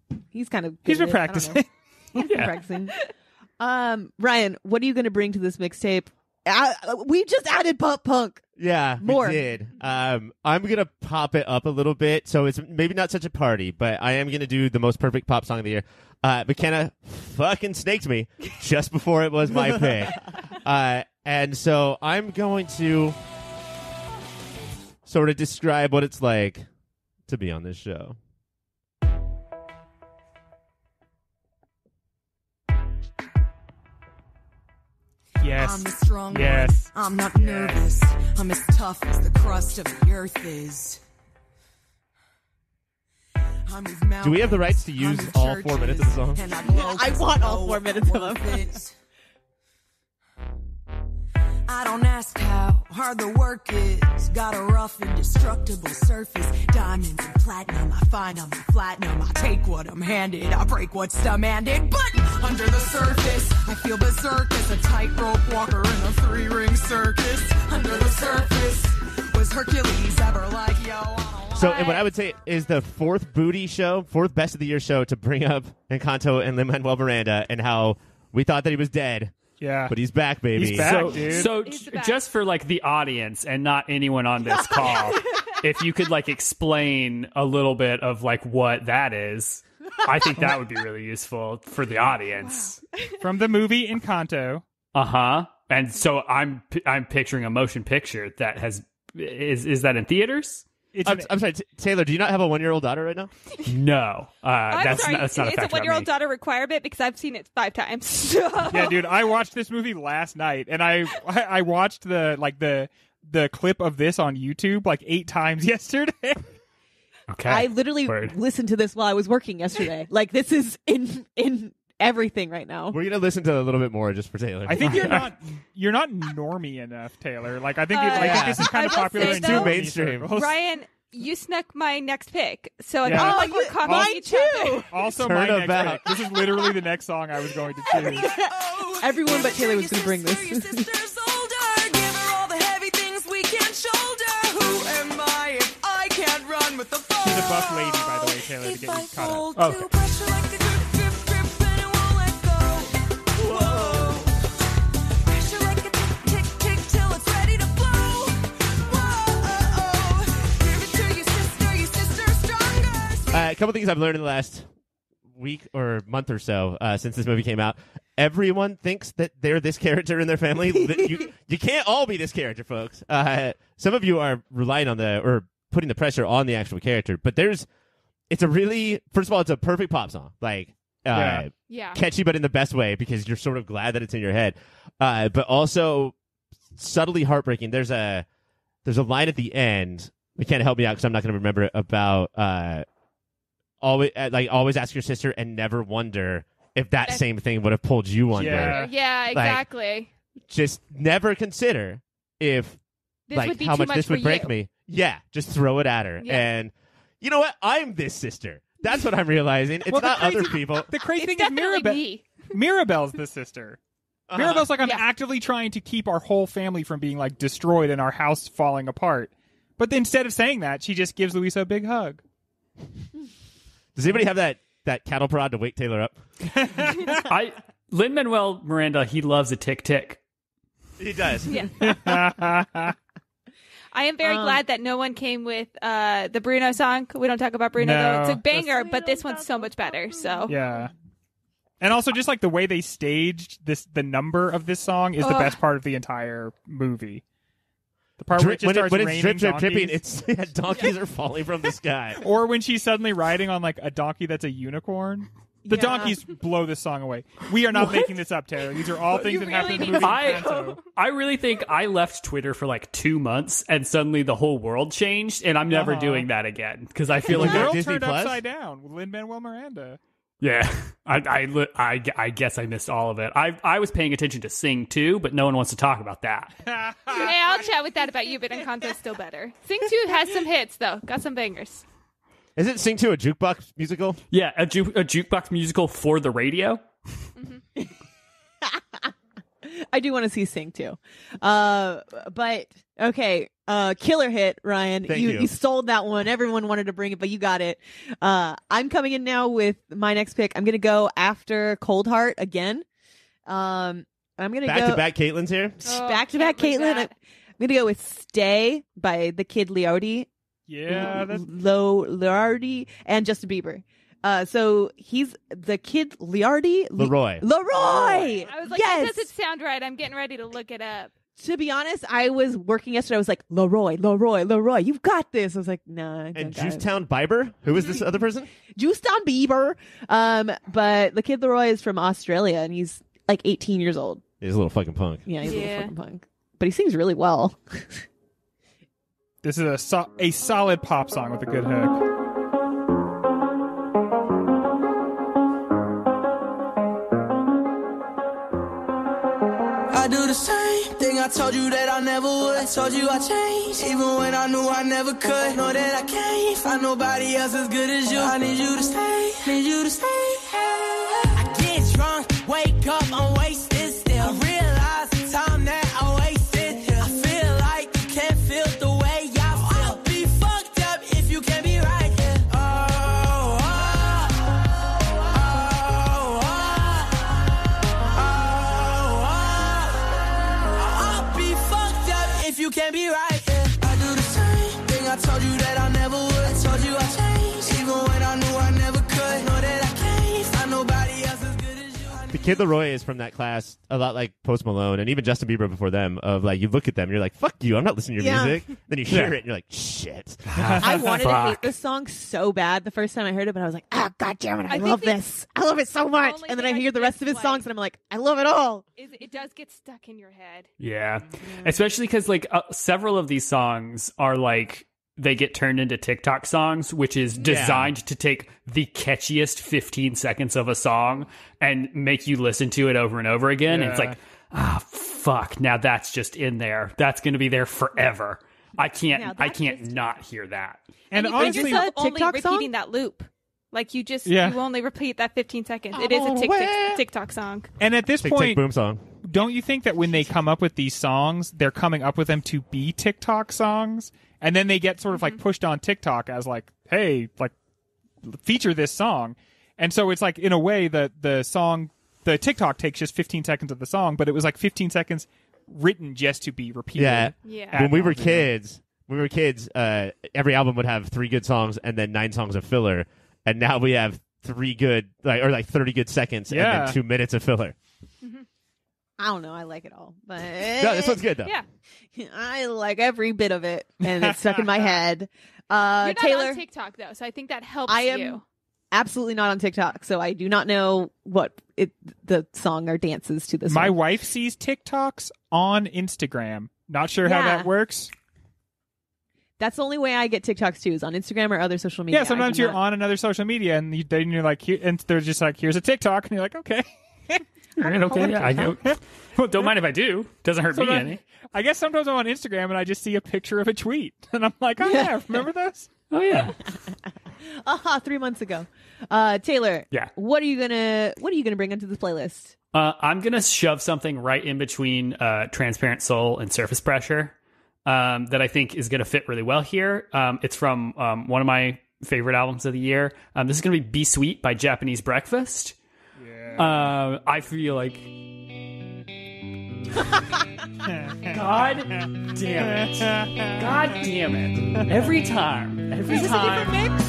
Speaker 2: practicing.
Speaker 1: He's been practicing. Ryan, what are you going to bring to this mixtape? We just added pop punk.
Speaker 5: Yeah,
Speaker 1: more.
Speaker 5: We did. I'm gonna pop it up a little bit, so it's maybe not such a party, but I am gonna do the most perfect pop song of the year. McKenna fucking snaked me just before it was my pick, and so I'm going to sort of describe what it's like to be on this show.
Speaker 2: Yes.
Speaker 9: I'm the strong
Speaker 2: yes.
Speaker 9: one. I'm not nervous. I'm as tough as the crust of the earth is.
Speaker 5: Do we have the rights to use all 4 minutes of the song?
Speaker 1: I want all 4 minutes of them.
Speaker 9: I don't ask how hard the work is. Got a rough, indestructible surface. Diamonds and platinum. I find I'm platinum. I take what I'm handed. I break what's demanded. But under the surface, I feel berserk as a tightrope walker in a 3-ring circus. Under the surface, was Hercules ever like, yo,
Speaker 5: So, and what I would say is the fourth best of the year show to bring up Encanto and Lin-Manuel Miranda and how we thought that he was dead.
Speaker 2: Yeah.
Speaker 5: But he's back, baby.
Speaker 2: He's back, dude.
Speaker 4: So just for like the audience and not anyone on this call, if you could like explain a little bit of like what that is, I think that would be really useful for the audience.
Speaker 2: Wow. From the movie Encanto.
Speaker 4: And so I'm picturing a motion picture that is that in theaters?
Speaker 5: I'm sorry, Taylor, do you not have a 1-year-old daughter right now?
Speaker 4: No. That's not a
Speaker 3: it's a
Speaker 4: factor
Speaker 3: 1-year-old
Speaker 4: me.
Speaker 3: daughter requirement because I've seen it 5 times. So.
Speaker 2: Yeah, dude, I watched this movie last night, and I watched the clip of this on YouTube like 8 times yesterday.
Speaker 4: Okay.
Speaker 1: I literally listened to this while I was working yesterday. Like, this is in everything right now.
Speaker 5: We're gonna listen to a little bit more just for Taylor.
Speaker 2: I think you're not normie enough, Taylor. Like I think this is kind of popular in
Speaker 5: too mainstream.
Speaker 2: circles.
Speaker 3: Ryan, you snuck my next pick, so I
Speaker 2: Yeah.
Speaker 3: feel like we're copying
Speaker 1: mine
Speaker 3: each
Speaker 1: too.
Speaker 3: other.
Speaker 2: Also,
Speaker 5: Turn
Speaker 2: my next
Speaker 5: about.
Speaker 2: pick. This is literally the next song I was going to choose.
Speaker 1: Everyone but Taylor was going to bring this.
Speaker 9: She's a
Speaker 2: buff lady, by the way, Taylor, to get you caught up.
Speaker 4: Okay.
Speaker 5: A couple things I've learned in the last week or month or so since this movie came out. Everyone thinks that they're this character in their family. You can't all be this character, folks. Some of you are relying on or putting the pressure on the actual character, but it's a really, first of all, it's a perfect pop song. Like, catchy, but in the best way because you're sort of glad that it's in your head. But also subtly heartbreaking. There's a line at the end. You can't help me out because I'm not going to remember it about always ask your sister and never wonder if that same thing would have pulled you under.
Speaker 3: Yeah, exactly.
Speaker 5: Just never consider if
Speaker 3: This would be
Speaker 5: how
Speaker 3: too
Speaker 5: much this
Speaker 3: for
Speaker 5: would break
Speaker 3: you.
Speaker 5: me. Yeah, just throw it at her.
Speaker 3: Yeah.
Speaker 5: And you know what? I'm this sister. That's what I'm realizing. It's
Speaker 2: Well, the
Speaker 5: not
Speaker 2: crazy-
Speaker 5: other people.
Speaker 2: The crazy
Speaker 3: It's
Speaker 2: thing is
Speaker 3: definitely me.
Speaker 2: Mirabelle's the sister. Mirabelle's like, I'm
Speaker 3: Yeah.
Speaker 2: actively trying to keep our whole family from being like destroyed and our house falling apart. But then instead of saying that, she just gives Luisa a big hug.
Speaker 5: Does anybody have that cattle prod to wake Taylor up?
Speaker 4: Lin-Manuel Miranda, he loves a tick-tick.
Speaker 5: He does.
Speaker 3: Yeah. I am very glad that no one came with the Bruno song. We don't talk about Bruno
Speaker 2: No,
Speaker 3: though. It's a banger, but this one's so much better. So
Speaker 2: Yeah. And also just like the way they staged the number of this song is the best part of the entire movie. The part where it just starts
Speaker 5: when
Speaker 2: raining
Speaker 5: it's drip, dripping,
Speaker 2: donkeys.
Speaker 5: donkeys are falling from the sky.
Speaker 2: Or when she's suddenly riding on like a donkey that's a unicorn. The donkeys blow this song away. We are not making this up, Taylor. These are all things that happen in the movie Encanto.
Speaker 4: I really think I left Twitter for like 2 months, and suddenly the whole world changed, and I'm never doing that again because I feel like
Speaker 2: the world
Speaker 5: Disney
Speaker 2: turned
Speaker 5: Plus?
Speaker 2: upside down with Lin-Manuel Miranda.
Speaker 4: Yeah, I guess I missed all of it. I was paying attention to Sing too, but no one wants to talk about that.
Speaker 3: Hey, I'll chat with that about you, but Encanto's still better. Sing 2 has some hits, though. Got some bangers.
Speaker 5: Isn't Sing 2 a jukebox musical?
Speaker 4: Yeah, a jukebox musical for the radio.
Speaker 1: I do want to see Sing too. But okay, killer hit, Ryan.
Speaker 5: Thank you.
Speaker 1: You stole that one. Everyone wanted to bring it, but you got it. I'm coming in now with my next pick. I'm gonna go after Cold Heart again. I'm gonna
Speaker 5: Back
Speaker 1: go
Speaker 5: to back Caitlin's here.
Speaker 1: back to back Caitlin. I'm gonna go with Stay by the Kid Leotardi.
Speaker 2: Yeah, that's
Speaker 1: Leotardi and Justin Bieber. So he's the Kid Leotardi.
Speaker 5: Leroy.
Speaker 3: I was like,
Speaker 1: yes.
Speaker 3: that doesn't sound right. I'm getting ready to look it up.
Speaker 1: To be honest, I was working yesterday. I was like, Leroy, you've got this. I was like, no. I don't
Speaker 5: And
Speaker 1: got it.
Speaker 5: Juicetown Bieber? Who is this other person?
Speaker 1: Juicetown Bieber. But the Kid Leroy is from Australia, and he's like 18 years old.
Speaker 5: He's a little fucking punk.
Speaker 1: Yeah, he's a little fucking punk. But he sings really well.
Speaker 2: This is a solid pop song with a good hook.
Speaker 7: I do the same thing I told you that I never would. I told you I changed, even when I knew I never could. Know that I can't find nobody else as good as you. I need you to stay, need you to stay. I get drunk, wake up, I'm wasted still. I realize the time that I wasted here. I feel like you can't feel the way I feel. I'll be fucked up if you can't be right here. If you can't be right, yeah. I do the same thing I told you that I never would. I told you I changed, even when I knew I never could. Know that I can't find nobody else as good as you.
Speaker 5: The Kid Leroy is from that class, a lot like Post Malone and even Justin Bieber before them, of like, you look at them and you're like, fuck you, I'm not listening to your music. Then you hear it and you're like, shit.
Speaker 1: I wanted to hate this song so bad the first time I heard it, but I was like, god damn it, I love this. I love it so much. And then I hear the rest of his songs and I'm like, I love it all.
Speaker 3: It does get stuck in your head.
Speaker 4: Yeah, especially because like several of these songs are like they get turned into TikTok songs, which is designed to take the catchiest 15 seconds of a song and make you listen to it over and over again. And it's like, fuck, now that's just in there. That's going to be there forever. I can't not hear that.
Speaker 2: And
Speaker 3: you find
Speaker 2: honestly,
Speaker 3: yourself only
Speaker 1: TikTok
Speaker 3: repeating
Speaker 1: song?
Speaker 3: that loop. Like you only repeat that 15 seconds. It is a TikTok song.
Speaker 2: and at this
Speaker 5: Tick,
Speaker 2: point,
Speaker 5: tick, boom song.
Speaker 2: don't you think that when they come up with these songs, they're coming up with them to be TikTok songs? And then they get sort of like pushed on TikTok as like, hey, like feature this song. And so it's like, in a way, the TikTok takes just 15 seconds of the song, but it was like 15 seconds written just to be repeated.
Speaker 3: Yeah.
Speaker 5: When we were kids, every album would have 3 good songs and then 9 songs of filler. And now we have 3 good, like 30 good seconds and then 2 minutes of filler.
Speaker 1: I don't know. I like it all. But
Speaker 5: No, this one's good, though.
Speaker 3: Yeah.
Speaker 1: I like every bit of it, and it's stuck in my head.
Speaker 3: You're not
Speaker 1: Taylor,
Speaker 3: on TikTok, though, so I think that helps
Speaker 1: I am
Speaker 3: you.
Speaker 1: absolutely not on TikTok, so I do not know what the song or dances to this
Speaker 2: My
Speaker 1: one.
Speaker 2: wife sees TikToks on Instagram. Not sure how
Speaker 1: Yeah.
Speaker 2: that works.
Speaker 1: That's the only way I get TikToks too, is on Instagram or other social media.
Speaker 2: Yeah, sometimes you're on another social media and then you're like, and they're just like, here's a TikTok, and you're like, okay.
Speaker 4: All right, okay, yeah, I go. Well, don't mind if I do. Doesn't hurt me any.
Speaker 2: I guess sometimes I'm on Instagram and I just see a picture of a tweet, and I'm like, oh yeah, remember those?
Speaker 4: Oh yeah.
Speaker 1: 3 months ago. Taylor.
Speaker 4: Yeah.
Speaker 1: What are you gonna bring into this playlist?
Speaker 4: I'm gonna shove something right in between Transparent Soul and Surface Pressure that I think is gonna fit really well here. It's from one of my favorite albums of the year. This is gonna be Sweet by Japanese Breakfast. Yeah. I feel like God damn it. God damn it. Every time.
Speaker 2: Is this a different mix?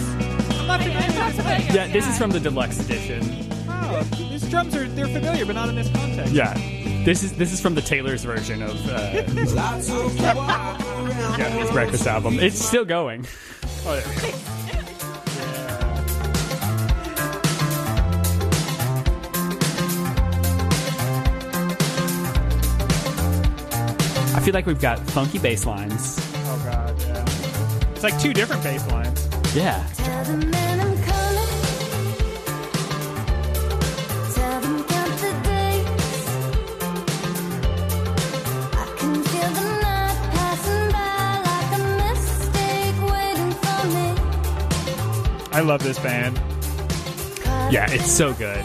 Speaker 2: I'm not familiar.
Speaker 4: Yeah, this is from the deluxe edition.
Speaker 2: Oh, these drums they're familiar, but not in this context.
Speaker 4: Yeah. This is from the Taylor's version of Japanese Breakfast album. It's still going. Oh, there we go. feel like we've got funky bass lines.
Speaker 2: Oh god, yeah. It's like two different bass lines.
Speaker 4: Yeah.
Speaker 6: Tell the man I'm coming. Tell them count the days. I can feel the night passing by like a mistake waiting for me.
Speaker 2: I love this band.
Speaker 4: Yeah, it's so good.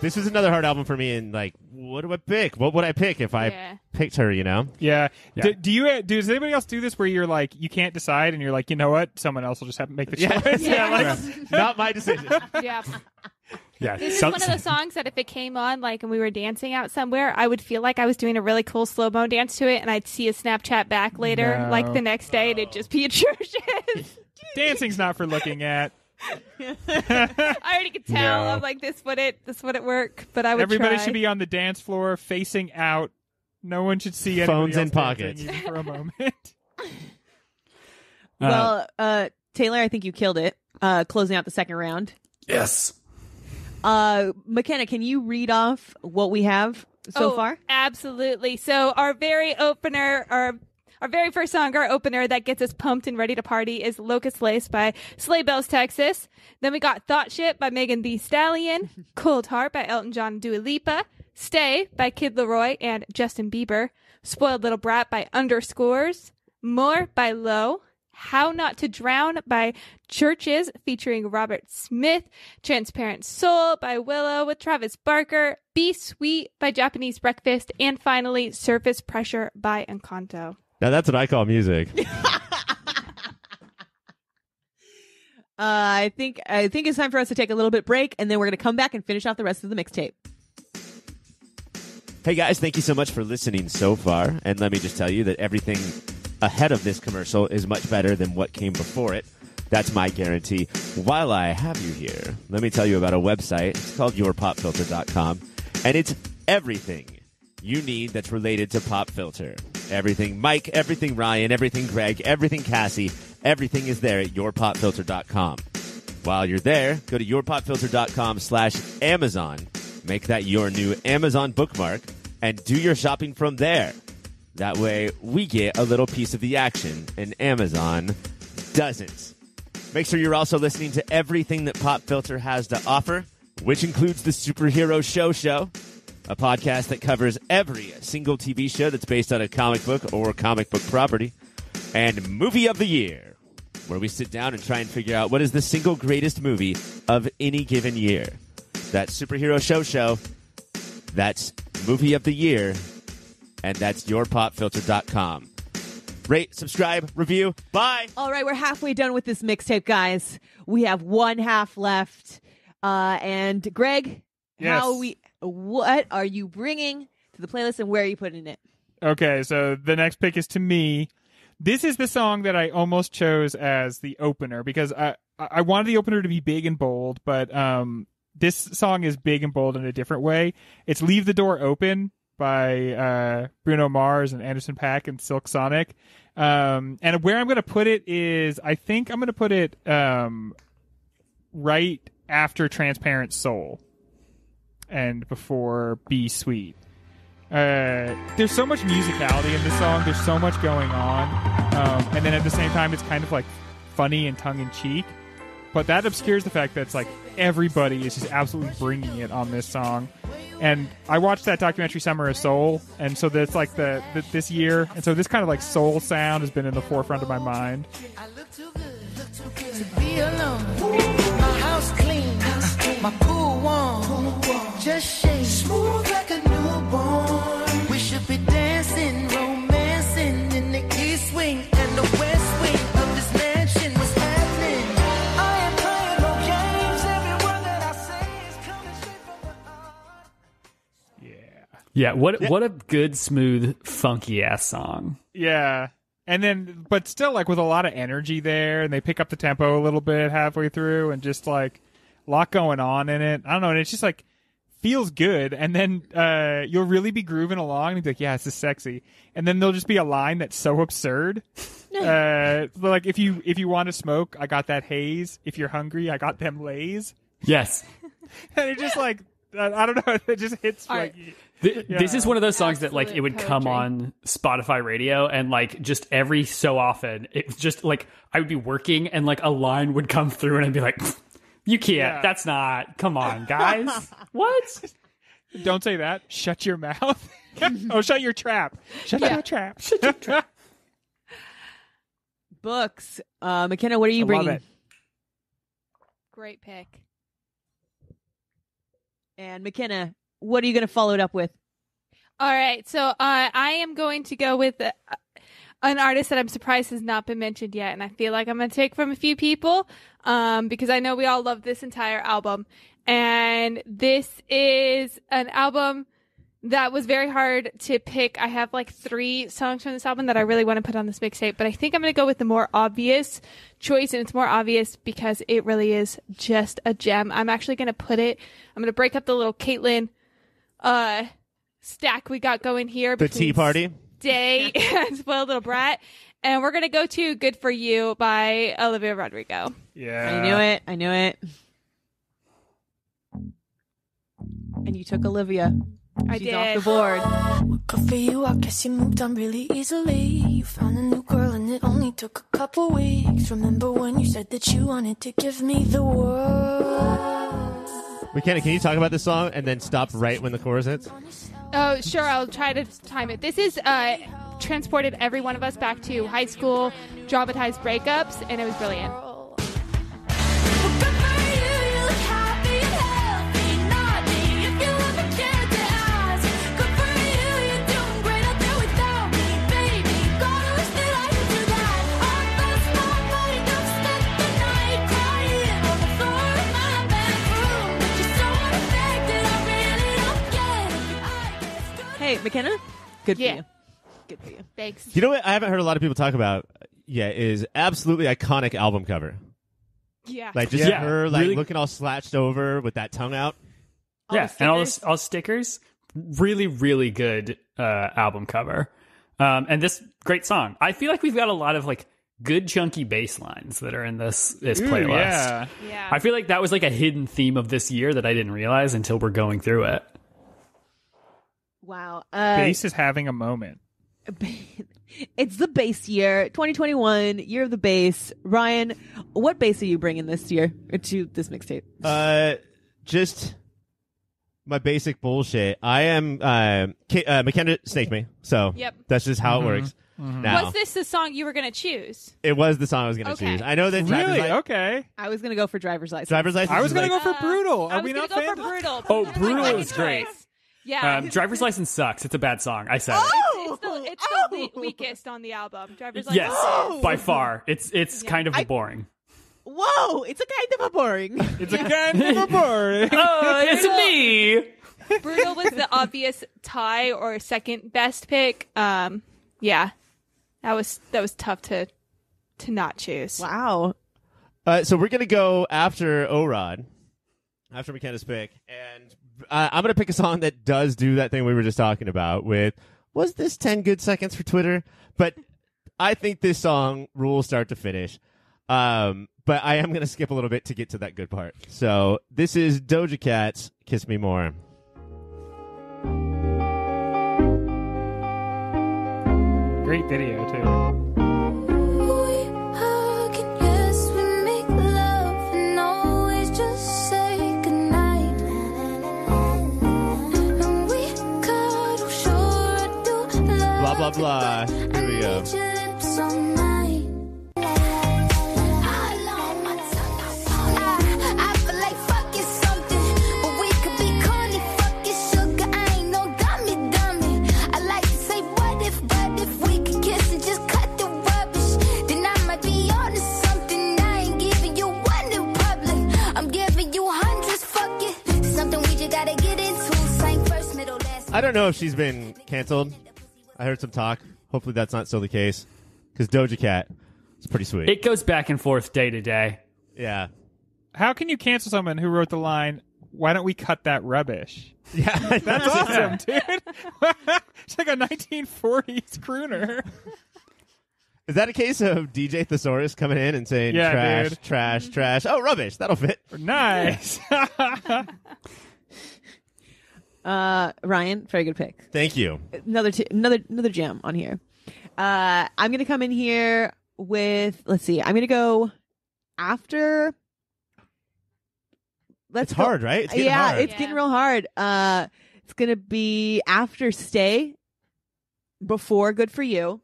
Speaker 5: This was another hard album for me, and like, what do I pick? What would I pick if I picked her, you know?
Speaker 2: Yeah. Does anybody else do this where you're like, you can't decide and you're like, you know what? Someone else will just have to make the choice.
Speaker 5: Not my decision.
Speaker 3: Yeah.
Speaker 4: Yeah.
Speaker 3: This is one of the songs that if it came on, like, and we were dancing out somewhere, I would feel like I was doing a really cool slow-mo dance to it, and I'd see a Snapchat back later, like the next day, and it'd just be atrocious.
Speaker 2: Dancing's not for looking at.
Speaker 3: I already could tell.
Speaker 2: No.
Speaker 3: I'm like, this wouldn't work, but I would
Speaker 2: Everybody
Speaker 3: try.
Speaker 2: should be on the dance floor facing out. No one should see
Speaker 5: Phones
Speaker 2: anybody
Speaker 5: in
Speaker 2: else
Speaker 5: pockets.
Speaker 2: dancing even for a moment.
Speaker 1: Well, Taylor, I think you killed it. Closing out the second round.
Speaker 4: Yes.
Speaker 1: McKenna, can you read off what we have so far?
Speaker 3: Absolutely. So our very first song, our opener that gets us pumped and ready to party is Locust Lace by Sleigh Bells, Texas. Then we got Thought Shit by Megan Thee Stallion, Cold Heart by Elton John and Dua Lipa, Stay by Kid Laroi and Justin Bieber, Spoiled Little Brat by Underscores, More by Low, How Not to Drown by Churches featuring Robert Smith, Transparent Soul by Willow with Travis Barker, Be Sweet by Japanese Breakfast, and finally Surface Pressure by Encanto.
Speaker 5: Now that's what I call music.
Speaker 1: I think it's time for us to take a little bit break, and then we're going to come back and finish off the rest of the mixtape.
Speaker 5: Hey guys, thank you so much for listening so far. And let me just tell you that everything ahead of this commercial is much better than what came before it. That's my guarantee. While I have you here, let me tell you about a website. It's called yourpopfilter.com, and it's everything you need that's related to Pop Filter. Everything Mike, everything Ryan, everything Greg, everything Cassie, everything is there at yourpopfilter.com. While you're there, go to yourpopfilter.com/Amazon. Make that your new Amazon bookmark and do your shopping from there. That way, we get a little piece of the action and Amazon doesn't. Make sure you're also listening to everything that Pop Filter has to offer, which includes the Superhero Show, a podcast that covers every single TV show that's based on a comic book or comic book property, and Movie of the Year, where we sit down and try and figure out what is the single greatest movie of any given year. That's Superhero Show, that's Movie of the Year, and that's yourpopfilter.com. Rate, subscribe, review. Bye.
Speaker 1: All right, we're halfway done with this mixtape, guys. We have one half left. And Greg,
Speaker 2: Yes.
Speaker 1: what are you bringing to the playlist, and where are you putting it?
Speaker 2: Okay, so the next pick is to me. This is the song that I almost chose as the opener because I wanted the opener to be big and bold, but this song is big and bold in a different way. It's Leave the Door Open by Bruno Mars and Anderson .Paak and Silk Sonic. And where I'm going to put it is, I think I'm going to put it right after Transparent Soul and before Be Sweet. There's so much musicality in this song. There's so much going on. And then at the same time, it's kind of like funny and tongue-in-cheek. But that obscures the fact that it's like everybody is just absolutely bringing it on this song. And I watched that documentary Summer of Soul, and so that's like this year. And so this kind of like soul sound has been in the forefront of my mind.
Speaker 7: I look too good to be alone. My house clean, my pool warm, just shake smooth like a newborn. We should be dancing, romancing in the east wing and the west wing of this mansion. What's happening? I ain't playing no games. Every word that I say is coming straight from the heart.
Speaker 4: Yeah, what a good, smooth, funky ass song.
Speaker 2: Yeah. And then, but still, like, with a lot of energy there, and they pick up the tempo a little bit halfway through, and just, like, a lot going on in it. I don't know, and it's just, like, feels good, and then you'll really be grooving along, and be like, yeah, this is sexy. And then there'll just be a line that's so absurd. Like, if you want to smoke, I got that haze. If you're hungry, I got them Lays.
Speaker 4: Yes.
Speaker 2: And it just, like, I don't know, it just hits, like...
Speaker 4: This is one of those songs that like
Speaker 3: Absolute
Speaker 4: it would come
Speaker 3: poetry.
Speaker 4: on Spotify radio and like just every so often it's just like I would be working and like a line would come through and I'd be like, you can't.
Speaker 2: Yeah.
Speaker 4: That's not. Come on, guys. What?
Speaker 2: Don't say that. Shut your mouth. Oh, shut your trap. Shut your trap.
Speaker 4: Shut your trap.
Speaker 1: Books. McKenna, what are you
Speaker 2: I love
Speaker 1: bringing?
Speaker 2: it.
Speaker 3: Great pick.
Speaker 1: And McKenna, what are you going to follow it up with?
Speaker 3: All right, so I am going to go with an artist that I'm surprised has not been mentioned yet, and I feel like I'm going to take from a few people because I know we all love this entire album. And this is an album that was very hard to pick. I have like 3 songs from this album that I really want to put on this mixtape, but I think I'm going to go with the more obvious choice, and it's more obvious because it really is just a gem. I'm actually going to I'm going to break up the little Caitlin stack we got going here.
Speaker 5: The Tea Party.
Speaker 3: Day and Spoiled Little Brat. And we're going to go to Good For You by Olivia Rodrigo.
Speaker 2: Yeah.
Speaker 1: I knew it. And you took Olivia.
Speaker 3: I
Speaker 1: She's
Speaker 3: did.
Speaker 1: off the board.
Speaker 10: Good for you, I guess you moved on really easily. You found a new girl and it only took a couple weeks. Remember when you said that you wanted to give me the world?
Speaker 5: McKenna, can you talk about this song and then stop right when the chorus hits?
Speaker 3: Oh, sure. I'll try to time it. This is transported every one of us back to high school dramatized breakups, and it was brilliant.
Speaker 1: Hey, McKenna, good for
Speaker 3: Yeah.
Speaker 1: you. Good for you.
Speaker 3: Thanks.
Speaker 5: You know what I haven't heard a lot of people talk about yet is absolutely iconic album cover.
Speaker 3: Yeah.
Speaker 5: Like just
Speaker 4: Yeah,
Speaker 5: her like
Speaker 4: really-
Speaker 5: looking all slouched over with that tongue out.
Speaker 4: Yeah, and all stickers. Really, really good album cover. And this great song. I feel like we've got a lot of like good chunky bass lines that are in this playlist.
Speaker 2: Yeah.
Speaker 3: Yeah.
Speaker 4: I feel like that was like a hidden theme of this year that I didn't realize until we're going through it.
Speaker 1: Wow.
Speaker 2: Bass is having a moment.
Speaker 1: It's the bass year, 2021, year of the bass. Ryan, what bass are you bringing this year or to this mixtape?
Speaker 5: Just my basic bullshit. I am McKenna snaked me, so
Speaker 3: Yep.
Speaker 5: that's just how it works. Now,
Speaker 3: Was this the song you were going to choose?
Speaker 5: it was the song I was going to
Speaker 3: Okay.
Speaker 5: choose. I know that
Speaker 2: Really? Okay.
Speaker 1: I was going to go for driver's license.
Speaker 5: driver's license.
Speaker 2: I was
Speaker 5: is
Speaker 2: going to
Speaker 5: like-
Speaker 2: go for Brutal.
Speaker 3: I
Speaker 2: Are
Speaker 3: was
Speaker 2: we
Speaker 3: going
Speaker 2: not
Speaker 3: to go
Speaker 2: fans?
Speaker 3: for Brutal.
Speaker 4: Oh,
Speaker 3: my
Speaker 4: Brutal
Speaker 3: second
Speaker 4: is great.
Speaker 3: choice. Yeah.
Speaker 4: Driver's License sucks. It's a bad song. I said it.
Speaker 3: It's the weakest on the album. Driver's
Speaker 4: Yes,
Speaker 3: License.
Speaker 4: by far. It's kind of boring.
Speaker 1: Whoa, it's a kind of a boring.
Speaker 2: It's a kind of a boring.
Speaker 4: Oh, it's me.
Speaker 3: Brutal was the obvious tie or second best pick. Yeah, that was tough to not choose.
Speaker 1: Wow.
Speaker 5: So we're going to go after O-Rod, after McKenna's pick, and I'm going to pick a song that does do that thing we were just talking about with, was this 10 good seconds for Twitter? But I think this song rules start to finish. But I am going to skip a little bit to get to that good part. So this is Doja Cat's Kiss Me More.
Speaker 2: Great video, too.
Speaker 6: We hug and yes, we make love and always just say goodnight. And we cuddle, sure I do love.
Speaker 5: Blah, blah, blah. Here we go.
Speaker 6: I need your lips all night. I feel like fucking something, but we could be corny, fucking sugar. I ain't no dummy. I like to say what if we could kiss and just cut the rubbish, then I might be onto something. I ain't giving you one in public, I'm giving you hundreds. Fuck it, something we just gotta get into. Same first, middle, last.
Speaker 5: I don't know if she's been canceled. I heard some talk. Hopefully that's not still the case. Because Doja Cat is pretty sweet.
Speaker 4: It goes back and forth day to day.
Speaker 5: Yeah.
Speaker 2: How can you cancel someone who wrote the line, why don't we cut that rubbish?
Speaker 5: Yeah,
Speaker 2: That's awesome, dude. It's like a 1940s crooner.
Speaker 5: Is that a case of DJ Thesaurus coming in and saying
Speaker 2: Yeah,
Speaker 5: trash,
Speaker 2: dude.
Speaker 5: trash, trash? Oh, rubbish. That'll fit.
Speaker 2: Nice.
Speaker 1: Ryan, very good pick.
Speaker 5: Thank you.
Speaker 1: Another jam on here. I'm gonna come in here with. Let's see. I'm gonna go after.
Speaker 5: It's hard, right? It's getting hard.
Speaker 1: It's getting real hard. It's gonna be after Stay, before Good for You.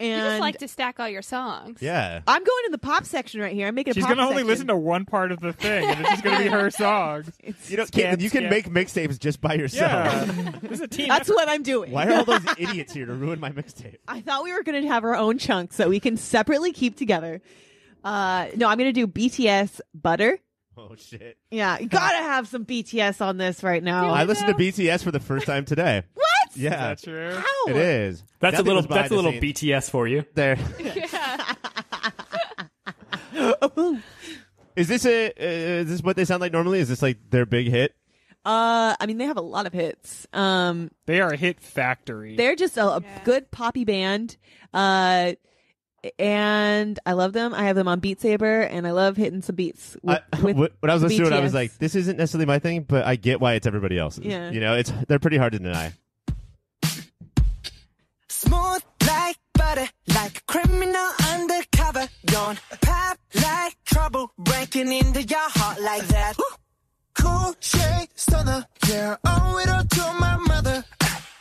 Speaker 1: And
Speaker 3: You just like to stack all your songs.
Speaker 5: Yeah.
Speaker 1: I'm going in the pop section right here. I'm making a
Speaker 2: She's
Speaker 1: pop
Speaker 2: gonna only
Speaker 1: section.
Speaker 2: listen to one part of the thing, and it's just gonna be her songs.
Speaker 5: You know, Caitlin, you can make mixtapes just by yourself.
Speaker 2: Yeah. This is a team.
Speaker 1: That's what I'm doing.
Speaker 5: Why are all those idiots here to ruin my mixtape?
Speaker 1: I thought we were going to have our own chunks so we can separately keep together. No, I'm going to do BTS Butter.
Speaker 5: Oh, shit.
Speaker 1: Yeah, you got to have some BTS on this right now.
Speaker 5: I listened to BTS for the first time today.
Speaker 1: What?
Speaker 5: Yeah.
Speaker 2: Is that true?
Speaker 1: How?
Speaker 5: It is.
Speaker 4: That's
Speaker 5: Nothing
Speaker 4: a
Speaker 5: was
Speaker 4: little
Speaker 5: behind the scenes.
Speaker 4: BTS for you.
Speaker 5: There. Is this what they sound like normally? Is this like their big hit?
Speaker 1: I mean, they have a lot of hits.
Speaker 2: They are a hit factory.
Speaker 1: They're just a good poppy band. And I love them. I have them on Beat Saber, and I love hitting some beats.
Speaker 5: When I was listening to it, I was
Speaker 1: BTS.
Speaker 5: like, this isn't necessarily my thing, but I get why it's everybody else's.
Speaker 1: Yeah.
Speaker 5: You know, they're pretty hard to deny.
Speaker 9: Smooth like butter, like a criminal undercover. Don't pop like trouble, breaking into your heart like that. Cool shade stunner, yeah, owe it all to my mother.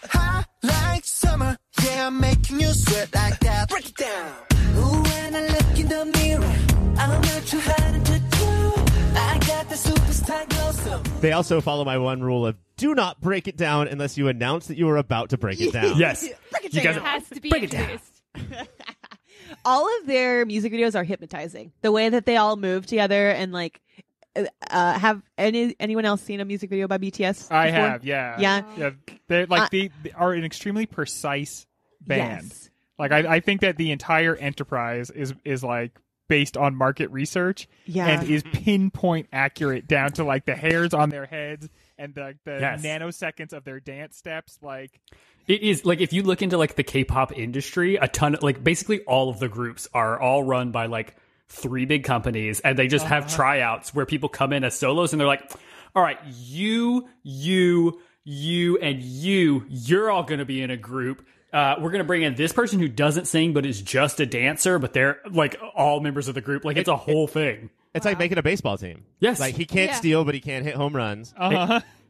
Speaker 9: Hot like summer, yeah, I'm making you sweat like that. Break it down. Ooh, when I look in the mirror, I'm not too hard to do. I got the superstar glow, so.
Speaker 5: They also follow my one rule of do not break it down unless you announce that you are about to break it down.
Speaker 4: Yes.
Speaker 1: Break it
Speaker 4: You
Speaker 1: down.
Speaker 4: guys
Speaker 3: It has to be
Speaker 4: break it down.
Speaker 3: introduced.
Speaker 1: All of their music videos are hypnotizing. The way that they all move together and like have anyone else seen a music video by BTS?
Speaker 2: I
Speaker 1: before?
Speaker 2: have, yeah.
Speaker 1: Yeah.
Speaker 2: They're like they are an extremely precise band.
Speaker 1: Yes.
Speaker 2: Like I think that the entire enterprise is like based on market research and is pinpoint accurate down to like the hairs on their heads and the
Speaker 4: Yes.
Speaker 2: nanoseconds of their dance steps. Like
Speaker 4: It is like if you look into like the K-pop industry, a ton of like basically all of the groups are all run by like 3 big companies, and they just have tryouts where people come in as solos and they're like, all right, you, and you're all going to be in a group. We're going to bring in this person who doesn't sing but is just a dancer, but they're like all members of the group. Like it's a whole thing.
Speaker 5: It's like making a baseball team.
Speaker 4: Yes.
Speaker 5: Like he can't steal, but he can't hit home runs.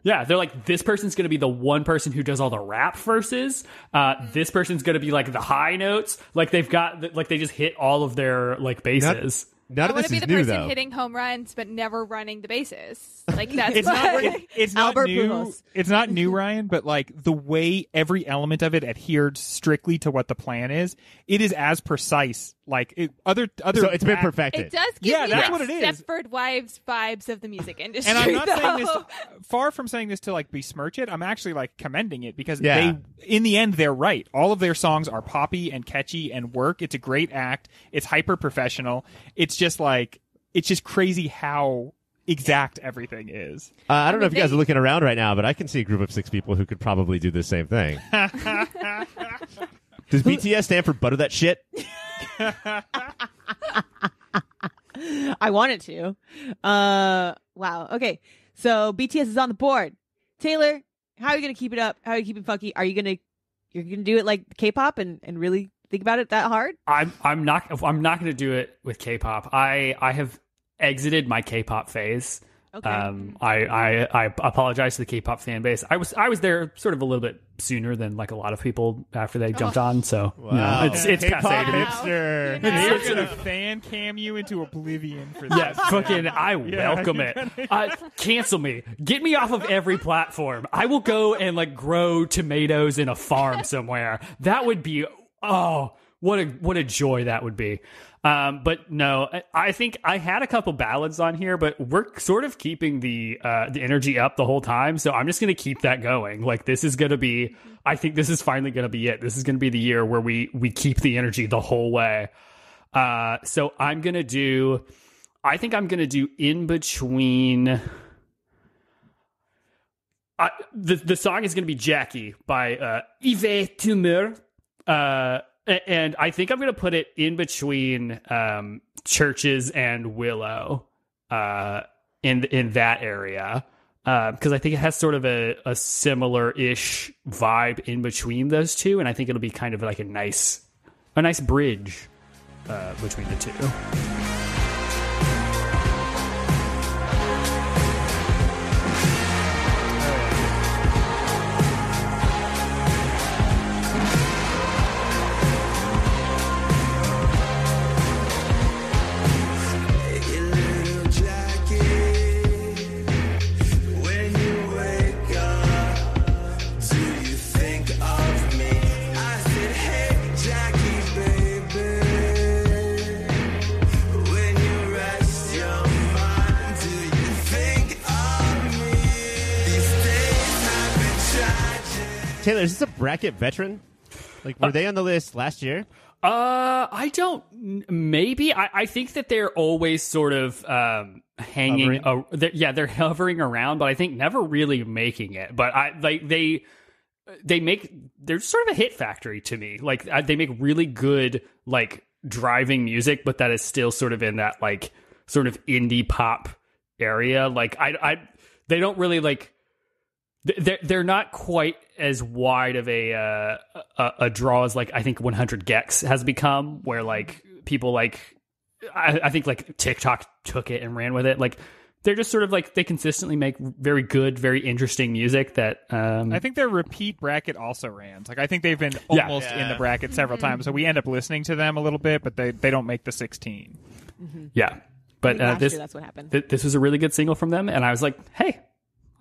Speaker 4: Yeah, they're like, this person's going to be the one person who does all the rap verses. This person's going to be like the high notes. Like they've got, like they just hit all of their like bases.
Speaker 5: None
Speaker 3: I
Speaker 5: of
Speaker 3: want
Speaker 5: this
Speaker 3: to be
Speaker 5: is
Speaker 3: the
Speaker 5: new,
Speaker 3: person
Speaker 5: though.
Speaker 3: hitting home runs but never running the bases. Like that's
Speaker 2: it's not
Speaker 1: Albert
Speaker 2: new.
Speaker 1: Pujols.
Speaker 2: It's not new, Ryan, but like the way every element of it adhered strictly to what the plan is, it is as precise. Like other.
Speaker 5: So it's been perfected.
Speaker 3: It does give
Speaker 2: Yeah,
Speaker 3: me
Speaker 2: that's
Speaker 3: the
Speaker 2: what it is.
Speaker 3: Stepford Wives vibes of the music industry.
Speaker 2: And I'm not saying this
Speaker 3: though.
Speaker 2: far from saying this to like besmirch it. I'm actually like commending it because
Speaker 5: Yeah.
Speaker 2: they, in the end, they're right. All of their songs are poppy and catchy and work. It's a great act. It's hyper professional. It's just crazy how exact everything is.
Speaker 5: I don't know if you guys are looking around right now, but I can see a group of 6 people who could probably do the same thing. Does BTS stand for butter that shit?
Speaker 1: I want it to. Wow. Okay. So BTS is on the board. Taylor, how are you going to keep it up? How are you keeping funky? You're going to do it like K-pop and really think about it that hard?
Speaker 4: I'm not going to do it with K-pop. I have exited my K-pop phase.
Speaker 1: Okay.
Speaker 4: I apologize to the K-pop fan base. I was there sort of a little bit sooner than like a lot of people after they jumped on. So
Speaker 5: Wow.
Speaker 4: no, it's
Speaker 5: K-pop
Speaker 4: passé to me.
Speaker 5: hipster.
Speaker 2: They're going to fan cam you into oblivion for
Speaker 4: Yeah,
Speaker 2: that.
Speaker 4: fucking, I welcome it. Cancel me. Get me off of every platform. I will go and like grow tomatoes in a farm somewhere. That would be, oh, what a joy that would be. But no, I think I had a couple ballads on here, but we're sort of keeping the energy up the whole time. So I'm just going to keep that going. Like this is going to be, I think this is finally going to be it. This is going to be the year where we keep the energy the whole way. So I think I'm going to do in between. The song is going to be Jackie by Yves Tumor. And I think I'm going to put it in between Churches and Willow in that area. because I think it has sort of a similar-ish vibe in between those two, and I think it'll be kind of like a nice bridge between the two.
Speaker 5: Taylor, is this a bracket veteran? Like, were they on the list last year?
Speaker 4: I don't. Maybe I think that they're always sort of hanging. They're hovering around, but I think never really making it. But they're sort of a hit factory to me. Like they make really good like driving music, but that is still sort of in that like sort of indie pop area. Like they don't really like. They're not quite as wide of a draw as like I think 100 Gex has become, where like people like I think like TikTok took it and ran with it. Like they're just sort of like they consistently make very good, very interesting music that
Speaker 2: I think their repeat bracket also rans. Like I think they've been almost in the bracket several times, so we end up listening to them a little bit, but they don't make the 16.
Speaker 1: Mm-hmm.
Speaker 4: Yeah, but this
Speaker 1: that's what happened.
Speaker 4: This was a really good single from them, and I was like, hey,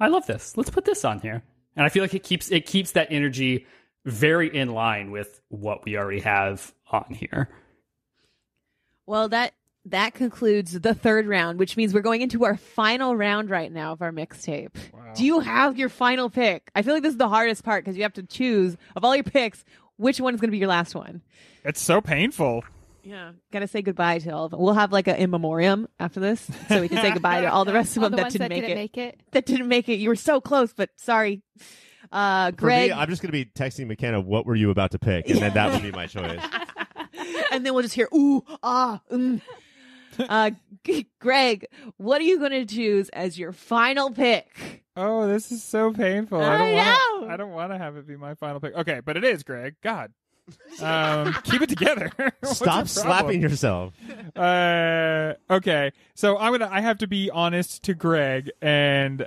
Speaker 4: I love this. Let's put this on here. And I feel like it keeps that energy very in line with what we already have on here.
Speaker 1: Well, that concludes the third round, which means we're going into our final round right now of our mixtape. Wow. Do you have your final pick? I feel like this is the hardest part because you have to choose of all your picks which one is going to be your last one.
Speaker 2: It's so painful.
Speaker 1: Yeah, gotta say goodbye to all of them. We'll have like an in memoriam after this, so we can say goodbye to all the rest of them that didn't make it. That didn't make it. You were so close, but sorry. Greg,
Speaker 5: for me, I'm just gonna be texting McKenna, "What were you about to pick?" And then that would be my choice.
Speaker 1: And then we'll just hear ooh, ah, Greg, what are you gonna choose as your final pick?
Speaker 2: Oh, this is so painful. I don't want to have it be my final pick. Okay, but it is, Greg. God. Keep it together.
Speaker 5: Stop slapping yourself.
Speaker 2: Okay, so I have to be honest to Greg, and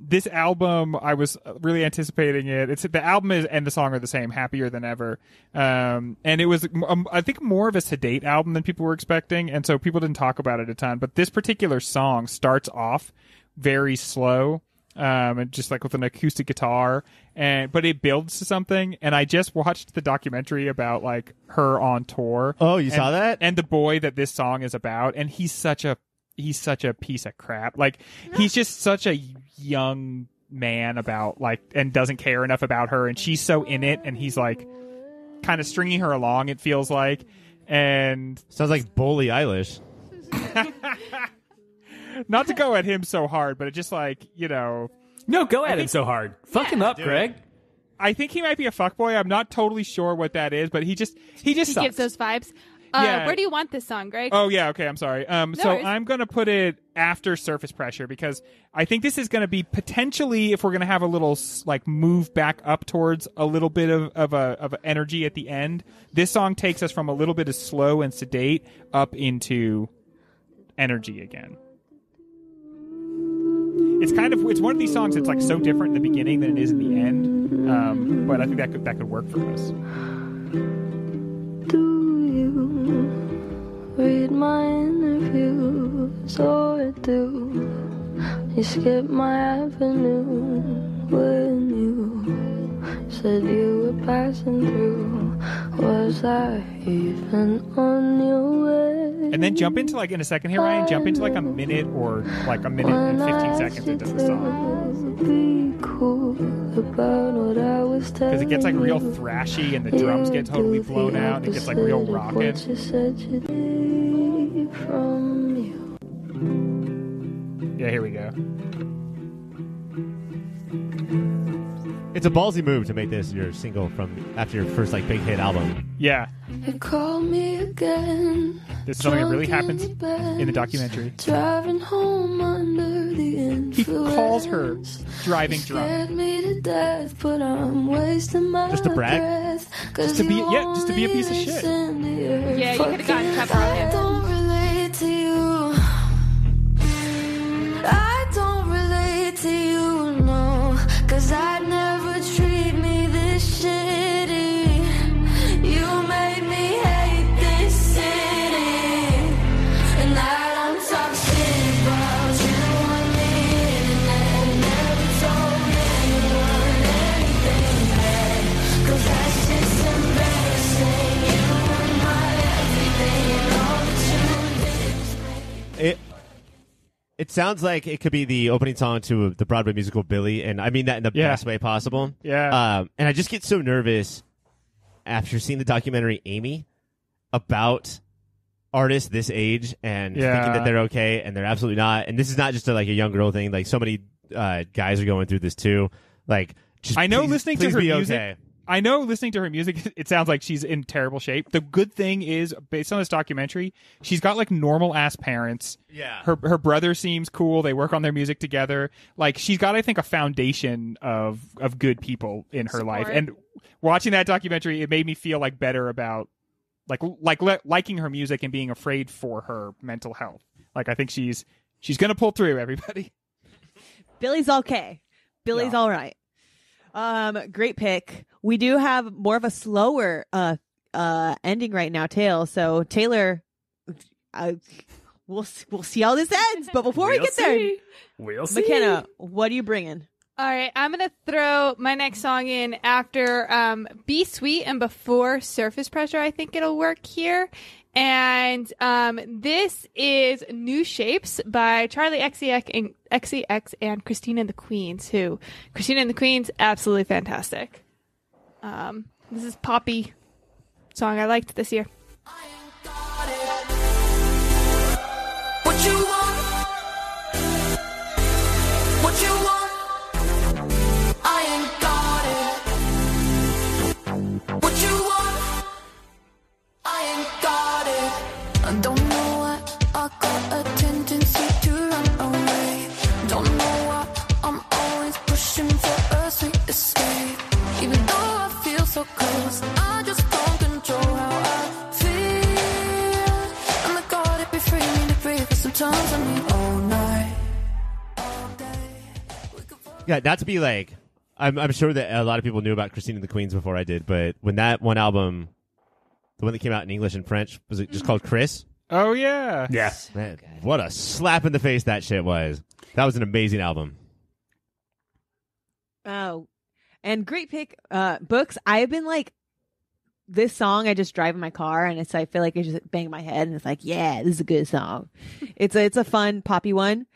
Speaker 2: this album I was really anticipating it. It's the album and the song are the same, Happier Than Ever, and it was I think more of a sedate album than people were expecting, and so people didn't talk about it a ton. But this particular song starts off very slow. And just like with an acoustic guitar, but it builds to something. And I just watched the documentary about like her on tour.
Speaker 5: Oh, you saw that?
Speaker 2: And the boy that this song is about, and he's such a piece of crap. Like he's just such a young man about like, and doesn't care enough about her, and she's so in it, and he's like kind of stringing her along. It feels like, and
Speaker 5: sounds like Billie Eilish.
Speaker 2: Not to go at him so hard, but it just like, you know.
Speaker 4: No, go at him so hard. Fuck him up, Greg.
Speaker 2: I think he might be a fuckboy. I'm not totally sure what that is, but he sucks.
Speaker 3: Gives those vibes. Where do you want this song, Greg?
Speaker 2: Oh, yeah, okay, I'm sorry. So I'm going to put it after Surface Pressure because I think this is going to be potentially, if we're going to have a little like move back up towards a little bit of energy at the end, this song takes us from a little bit of slow and sedate up into energy again. It's one of these songs that's like so different in the beginning than it is in the end. But I think that could work for us.
Speaker 10: Do you read my interviews or do you skip my avenue when you said you were passing through? Was I even on your way?
Speaker 2: And then jump into like in a second here, Ryan. Jump into like a minute or like a minute and 15 seconds into the song. Because it gets like real thrashy and the drums get totally blown out and it gets like real rockin'. Yeah, here we go.
Speaker 5: It's a ballsy move to make this your single from after your first like big hit album.
Speaker 2: Yeah.
Speaker 10: You call me again.
Speaker 2: This is something that really happens in the documentary.
Speaker 10: Driving home under the influence.
Speaker 2: he calls her driving drunk.
Speaker 10: Me to death, but I'm wasting my
Speaker 5: Just to brag?
Speaker 10: breath, 'cause
Speaker 2: Just to be-
Speaker 10: you
Speaker 2: yeah, just to be a piece of
Speaker 10: want me
Speaker 2: shit.
Speaker 10: to send the earth.
Speaker 3: Yeah, you could've gotten
Speaker 10: Fucking
Speaker 3: Pepper on
Speaker 10: I
Speaker 3: there.
Speaker 10: don't relate to you. I don't relate to you, no, 'cause I'd never treat me this shitty. You made me hate this city, and I don't talk shit about you on the internet. Never told anyone anything bad, 'cause that shit's embarrassing. You were my everything, and all that you did.
Speaker 5: It sounds like it could be the opening song to the Broadway musical Billy, and I mean that in the best way possible.
Speaker 2: Yeah.
Speaker 5: And I just get so nervous after seeing the documentary Amy about artists this age and thinking that they're okay, and they're absolutely not. And this is not just like a young girl thing. Like so many guys are going through this too. Like, just
Speaker 2: I know
Speaker 5: please,
Speaker 2: listening
Speaker 5: please
Speaker 2: to her
Speaker 5: be
Speaker 2: music.
Speaker 5: okay.
Speaker 2: I know listening to her music, it sounds like she's in terrible shape. The good thing is, based on this documentary, she's got like normal ass parents.
Speaker 5: Yeah.
Speaker 2: Her brother seems cool. They work on their music together. Like she's got, I think, a foundation of good people in her life. And watching that documentary, it made me feel like better about liking her music and being afraid for her mental health. Like I think she's gonna pull through, everybody.
Speaker 1: Billy's okay. Billy's all right. Great pick. We do have more of a slower ending right now, Tail. So Taylor, we'll see how this ends. But before we get there,
Speaker 4: we'll see.
Speaker 1: McKenna, what are you bringing?
Speaker 3: All right, I'm going to throw my next song in after Be Sweet and before Surface Pressure. I think it'll work here. And this is New Shapes by Charlie XCX and Christina and the Queens, who Christina and the Queens, absolutely fantastic. This is poppy song I liked this year.
Speaker 9: What you want? What you want? I ain't got it. What you want? I ain't got it.
Speaker 10: I don't know why I got a tendency to run away. Don't know why I'm always pushing for a sweet escape. Even though I feel so close, I just don't control how I feel. And I gotta be free, need to breathe, but sometimes I need all night, all day.
Speaker 5: Yeah, not to be like, I'm sure that a lot of people knew about Christine and the Queens before I did, but when that one album, the one that came out in English and French, was it just called Chris?
Speaker 2: Oh yeah.
Speaker 4: Yeah.
Speaker 5: Man, what a slap in the face that shit was. That was an amazing album.
Speaker 1: Oh, and great pick. Books. I've been like, this song I just drive in my car, and I feel like I just bang my head, and it's like, yeah, this is a good song. It's a fun poppy one.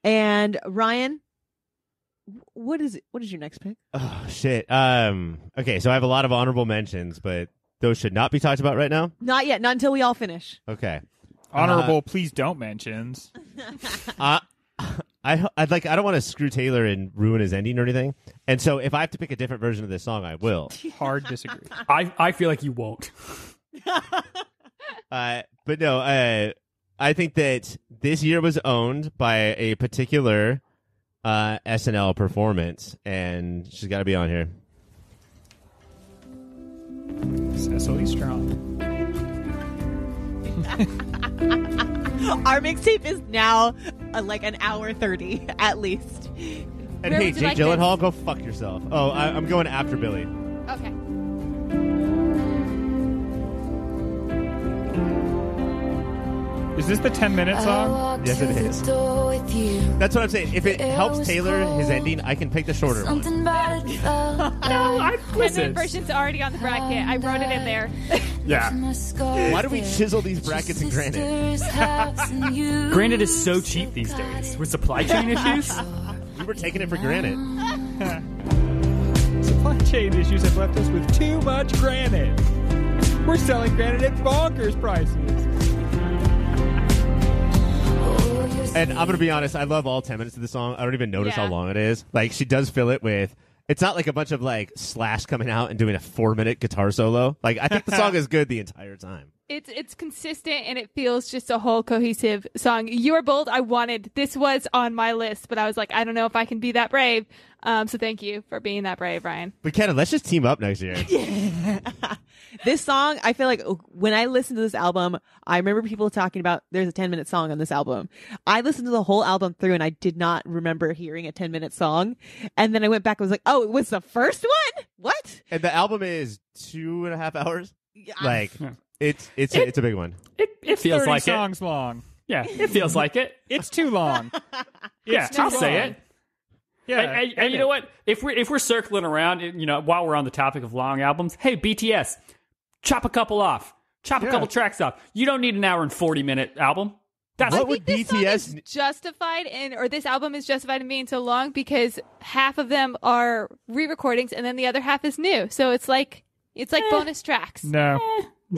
Speaker 1: And Ryan, what is your next pick?
Speaker 5: Oh shit. Okay, so I have a lot of honorable mentions, but those should not be talked about right now.
Speaker 1: Not yet. Not until we all finish.
Speaker 5: Okay.
Speaker 2: Honorable, please don't mentions.
Speaker 5: I don't want to screw Taylor and ruin his ending or anything. And so if I have to pick a different version of this song, I will.
Speaker 2: Hard disagree.
Speaker 4: I feel like you won't.
Speaker 5: But no, I think that this year was owned by a particular SNL performance, and she's got to be on here.
Speaker 2: Cecily Strong.
Speaker 1: Our mixtape is now like an hour 30 at least.
Speaker 5: And
Speaker 3: Where
Speaker 5: hey,
Speaker 3: would you
Speaker 5: Jake
Speaker 3: like
Speaker 5: Gyllenhaal, go fuck yourself. Oh, I'm going after Billy.
Speaker 3: Okay.
Speaker 2: Is this the 10-minute song?
Speaker 5: Yes, it is. That's what I'm saying. If it helps Taylor his ending, I can pick the shorter one.
Speaker 3: No,
Speaker 4: I
Speaker 3: 10-minute version's already on the bracket. I wrote it in there.
Speaker 4: Yeah.
Speaker 5: Why do we chisel these brackets in granite?
Speaker 4: Granite is so cheap these days with supply chain issues.
Speaker 5: We were taking it for granted.
Speaker 2: Supply chain issues have left us with too much granite. We're selling granite at bonkers prices.
Speaker 5: And I'm going to be honest, I love all 10 minutes of the song. I don't even notice how long it is. Like, she does fill it with It's not like a bunch of like Slash coming out and doing a 4-minute guitar solo. Like I think the song is good the entire time.
Speaker 3: It's consistent and it feels just a whole cohesive song. You're Bold. This was on my list, but I was like, I don't know if I can be that brave. So thank you for being that brave, Ryan.
Speaker 5: But Kenna, let's just team up next year.
Speaker 1: This song, I feel like when I listened to this album, I remember people talking about there's a 10-minute song on this album. I listened to the whole album through and I did not remember hearing a 10-minute song. And then I went back and was like, oh, it was the first one? What?
Speaker 5: And the album is 2.5 hours. Like it's a big one.
Speaker 4: It feels
Speaker 2: 30
Speaker 4: like
Speaker 2: songs long.
Speaker 4: Yeah, it feels like it.
Speaker 2: It's too long.
Speaker 4: Yeah,
Speaker 2: too
Speaker 4: I'll say
Speaker 2: long.
Speaker 4: it.
Speaker 2: Yeah,
Speaker 4: And you know what? If we're circling around, while we're on the topic of long albums, hey BTS, chop a couple off, chop a couple tracks off. You don't need an hour and 40-minute album. That's
Speaker 5: What would
Speaker 3: This song
Speaker 5: BTS?
Speaker 3: is justified or this album is justified in being so long because half of them are re-recordings and then the other half is new. So it's like bonus tracks.
Speaker 2: No.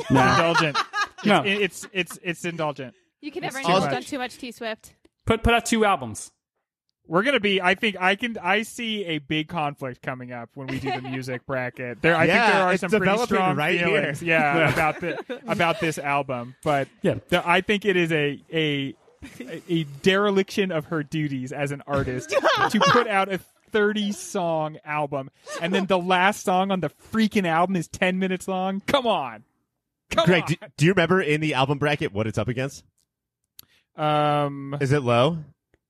Speaker 2: Indulgent.
Speaker 4: No.
Speaker 2: It's indulgent.
Speaker 3: You can never
Speaker 2: It's too
Speaker 3: indulge
Speaker 2: much.
Speaker 3: on too much T-Swift.
Speaker 4: Put out 2 albums.
Speaker 2: We're gonna be. I see a big conflict coming up when we do the music bracket. I think there are
Speaker 5: it's
Speaker 2: some pretty
Speaker 5: developing
Speaker 2: strong
Speaker 5: right
Speaker 2: feelings, about this album. But I think it is a dereliction of her duties as an artist to put out a 30-song album, and then the last song on the freaking album is 10 minutes long. Come on,
Speaker 5: Greg,
Speaker 2: on.
Speaker 5: do you remember in the album bracket what it's up against? Is it Low?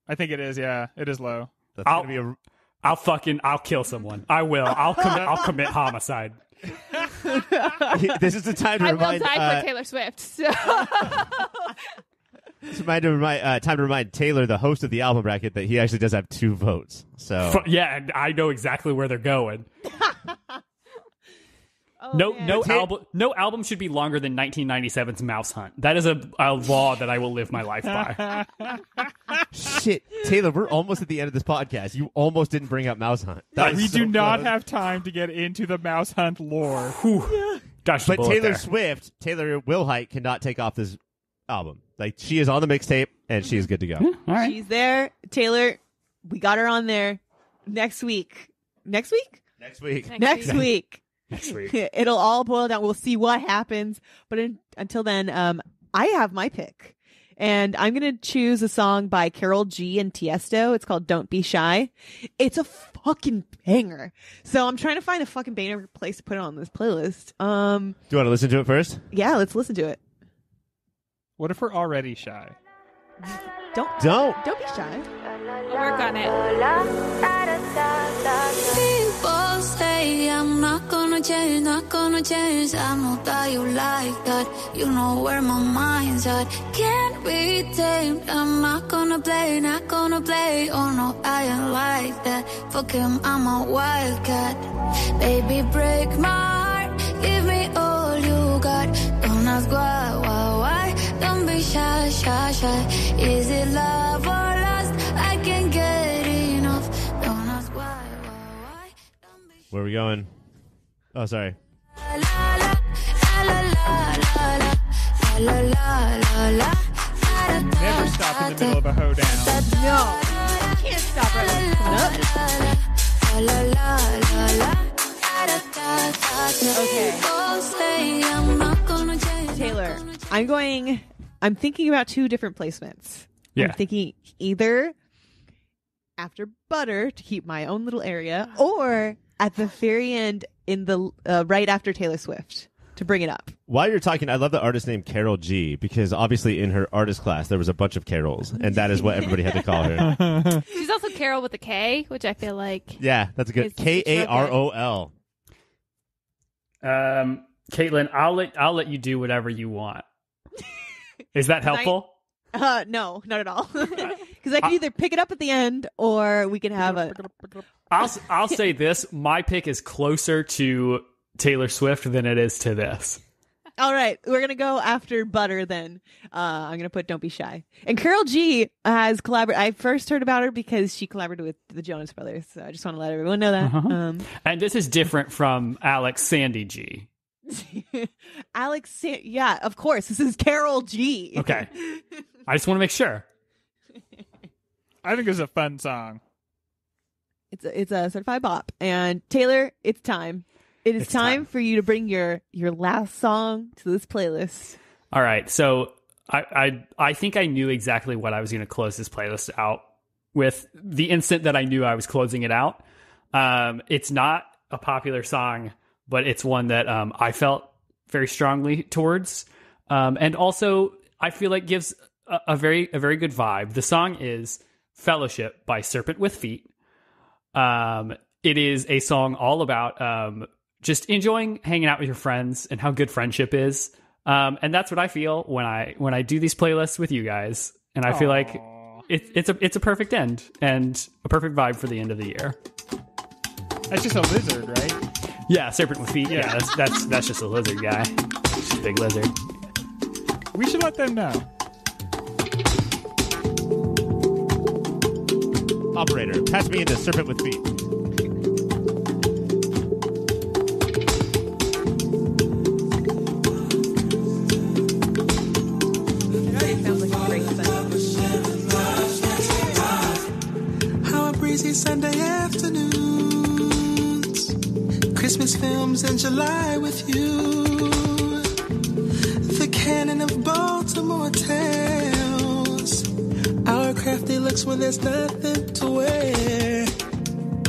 Speaker 2: I think it is. Yeah, it is Low.
Speaker 5: That's gonna be
Speaker 4: I'll kill someone. I will. I'll commit homicide.
Speaker 5: This is the time to
Speaker 3: I will
Speaker 5: remind.
Speaker 3: die for Taylor Swift. So.
Speaker 5: It's time to remind Taylor, the host of the album bracket, that he actually does have 2 votes. So
Speaker 4: Yeah, and I know exactly where they're going. No album should be longer than 1997's Mouse Hunt. That is a law that I will live my life by.
Speaker 5: shit, Taylor, we're almost at the end of this podcast. You almost didn't bring up Mouse Hunt.
Speaker 2: We do not have time to get into the Mouse Hunt lore.
Speaker 4: Gosh,
Speaker 5: But Taylor Swift, Taylor Wilhite cannot take off this album. Like, she is on the mixtape and she is good to go.
Speaker 4: All right.
Speaker 1: She's there. Taylor, we got her on there next week. Next week?
Speaker 5: Next week.
Speaker 1: Next week.
Speaker 4: Next week.
Speaker 1: It'll all boil down. We'll see what happens. But until then, I have my pick. And I'm going to choose a song by Karol G and Tiesto. It's called Don't Be Shy. It's a fucking banger. So I'm trying to find a fucking banger place to put it on this playlist.
Speaker 5: Do you want to listen to it first?
Speaker 1: Yeah, let's listen to it.
Speaker 2: What if we're already shy?
Speaker 1: Don't be shy.
Speaker 3: I'll work on it.
Speaker 6: People say I'm not gonna change, not gonna change. I know that you like that. You know where my mind's at. Can't be tamed. I'm not gonna play, not gonna play. Oh no, I ain't like that. Fuck him, I'm a wildcat. Baby, break my heart. Give me all you got. Don't ask why. Don't be shy, shy, shy. Is it love or lust? I can't get enough. Don't ask why. Don't be
Speaker 5: Where are we going? Oh, sorry.
Speaker 2: Never stop in the middle of a hoedown.
Speaker 1: No. You can't stop right when it's coming up. Okay. Taylor, I'm thinking about 2 different placements.
Speaker 4: Yeah.
Speaker 1: I'm thinking either after Butter to keep my own little area, or at the very end in the right after Taylor Swift to bring it up.
Speaker 5: While you're talking, I love the artist name Karol G, because obviously in her artist class there was a bunch of Carols, and that is what everybody had to call her.
Speaker 3: She's also Carol with a K, which I feel like.
Speaker 5: Yeah, that's good.
Speaker 3: It's real good.
Speaker 5: Karol.
Speaker 4: Caitlin, I'll let you do whatever you want. Is that helpful?
Speaker 1: No, not at all. Because I can either pick it up at the end, or we can have a.
Speaker 4: I'll say this: my pick is closer to Taylor Swift than it is to this.
Speaker 1: All right, we're gonna go after Butter then. I'm gonna put Don't Be Shy. And Karol G has collaborated. I first heard about her because she collaborated with the Jonas Brothers. So I just want to let everyone know that.
Speaker 4: And this is different from Alex Sandy G.
Speaker 1: Yeah, of course. This is Karol G.
Speaker 4: Okay, I just want to make sure.
Speaker 2: I think it's a fun song.
Speaker 1: It's a certified bop. And Taylor, it's time. It's time for you to bring your last song to this playlist.
Speaker 4: All right. So I think I knew exactly what I was going to close this playlist out with the instant that I knew I was closing it out. It's not a popular song, but it's one that I felt very strongly towards. And also, I feel like gives a very good vibe. The song is Fellowship by Serpent with Feet. It is a song all about just enjoying hanging out with your friends and how good friendship is. And that's what I feel when I do these playlists with you guys. And I feel like it's a perfect end and a perfect vibe for the end of the year.
Speaker 2: That's just a lizard, right?
Speaker 4: Yeah, Serpent with Feet. Yeah, that's just a lizard guy. Just a big lizard.
Speaker 2: We should let them know.
Speaker 5: Operator, pass me into Serpent with Feet.
Speaker 7: Breezy Sunday afternoons, Christmas films in July with you, the canon of Baltimore tales, our crafty looks when there's nothing to wear.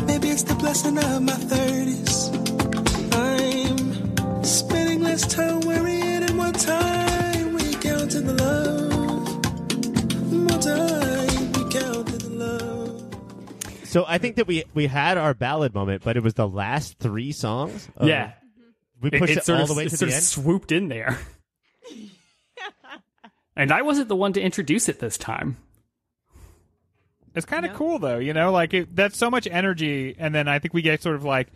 Speaker 7: Maybe it's the blessing of my 30s. I'm spending less time worrying and more time we count in the love. More time we count in the love.
Speaker 5: So I think that we had our ballad moment, but it was the last 3 songs.
Speaker 4: Yeah.
Speaker 5: We pushed it all the way to the end.
Speaker 4: Swooped in there. And I wasn't the one to introduce it this time.
Speaker 2: It's kind of cool, though, like that's so much energy, and then I think we get sort of like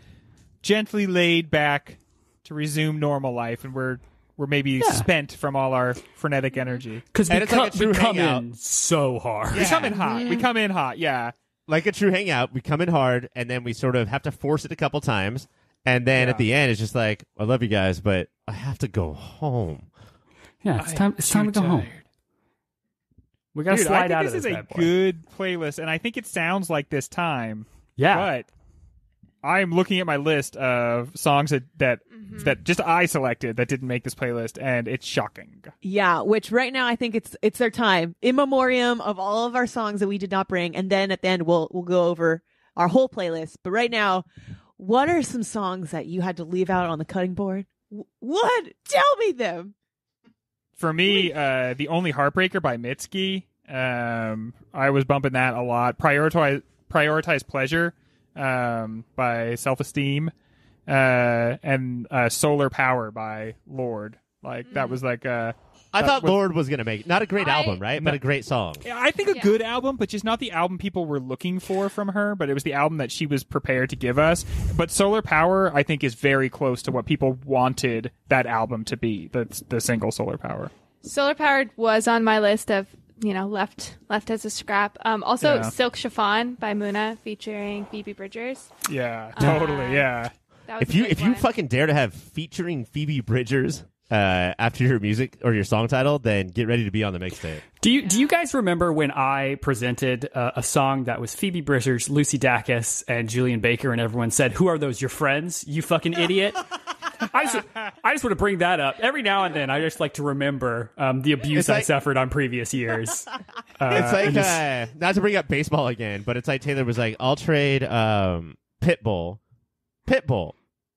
Speaker 2: gently laid back to resume normal life, and we're maybe spent from all our frenetic energy.
Speaker 4: Because we come
Speaker 5: hangout.
Speaker 4: in so hard.
Speaker 2: Yeah. We come in hot. We come in hot, yeah.
Speaker 5: Like a true hangout, we come in hard, and then we sort of have to force it a couple times, and then at the end, it's just like, I love you guys, but I have to go home.
Speaker 4: Yeah, it's time to go home. We gotta slide out of this.
Speaker 2: This is a good playlist, and I think it sounds like this time.
Speaker 4: Yeah,
Speaker 2: but I'm looking at my list of songs that just I selected that didn't make this playlist, and it's shocking.
Speaker 1: Yeah, which right now I think it's their time, in memoriam of all of our songs that we did not bring, and then at the end we'll go over our whole playlist. But right now, what are some songs that you had to leave out on the cutting board? What? Tell me them.
Speaker 2: For me, The Only Heartbreaker by Mitski. I was bumping that a lot. Prioritize Pleasure by Self-Esteem. And Solar Power by Lord. Like, that was like
Speaker 5: I thought Lord was going to make it. Not a great album, right? But a great song.
Speaker 2: I think a good album, but just not the album people were looking for from her, but it was the album that she was prepared to give us. But Solar Power, I think, is very close to what people wanted that album to be, the single Solar Power.
Speaker 3: Solar Powered was on my list of, left as a scrap. Also, Silk Chiffon by Muna featuring Phoebe Bridgers.
Speaker 2: Yeah, totally, yeah.
Speaker 5: If you fucking dare to have featuring Phoebe Bridgers after your music or your song title, then get ready to be on the mixtape.
Speaker 4: Do you guys remember when I presented a song that was Phoebe Bridgers, Lucy Dacus, and Julian Baker, and everyone said, "Who are those? Your friends? You fucking idiot." I just want to bring that up. Every now and then, I just like to remember the abuse I suffered on previous years.
Speaker 5: It's like, not to bring up baseball again, but it's like Taylor was like, I'll trade Pitbull,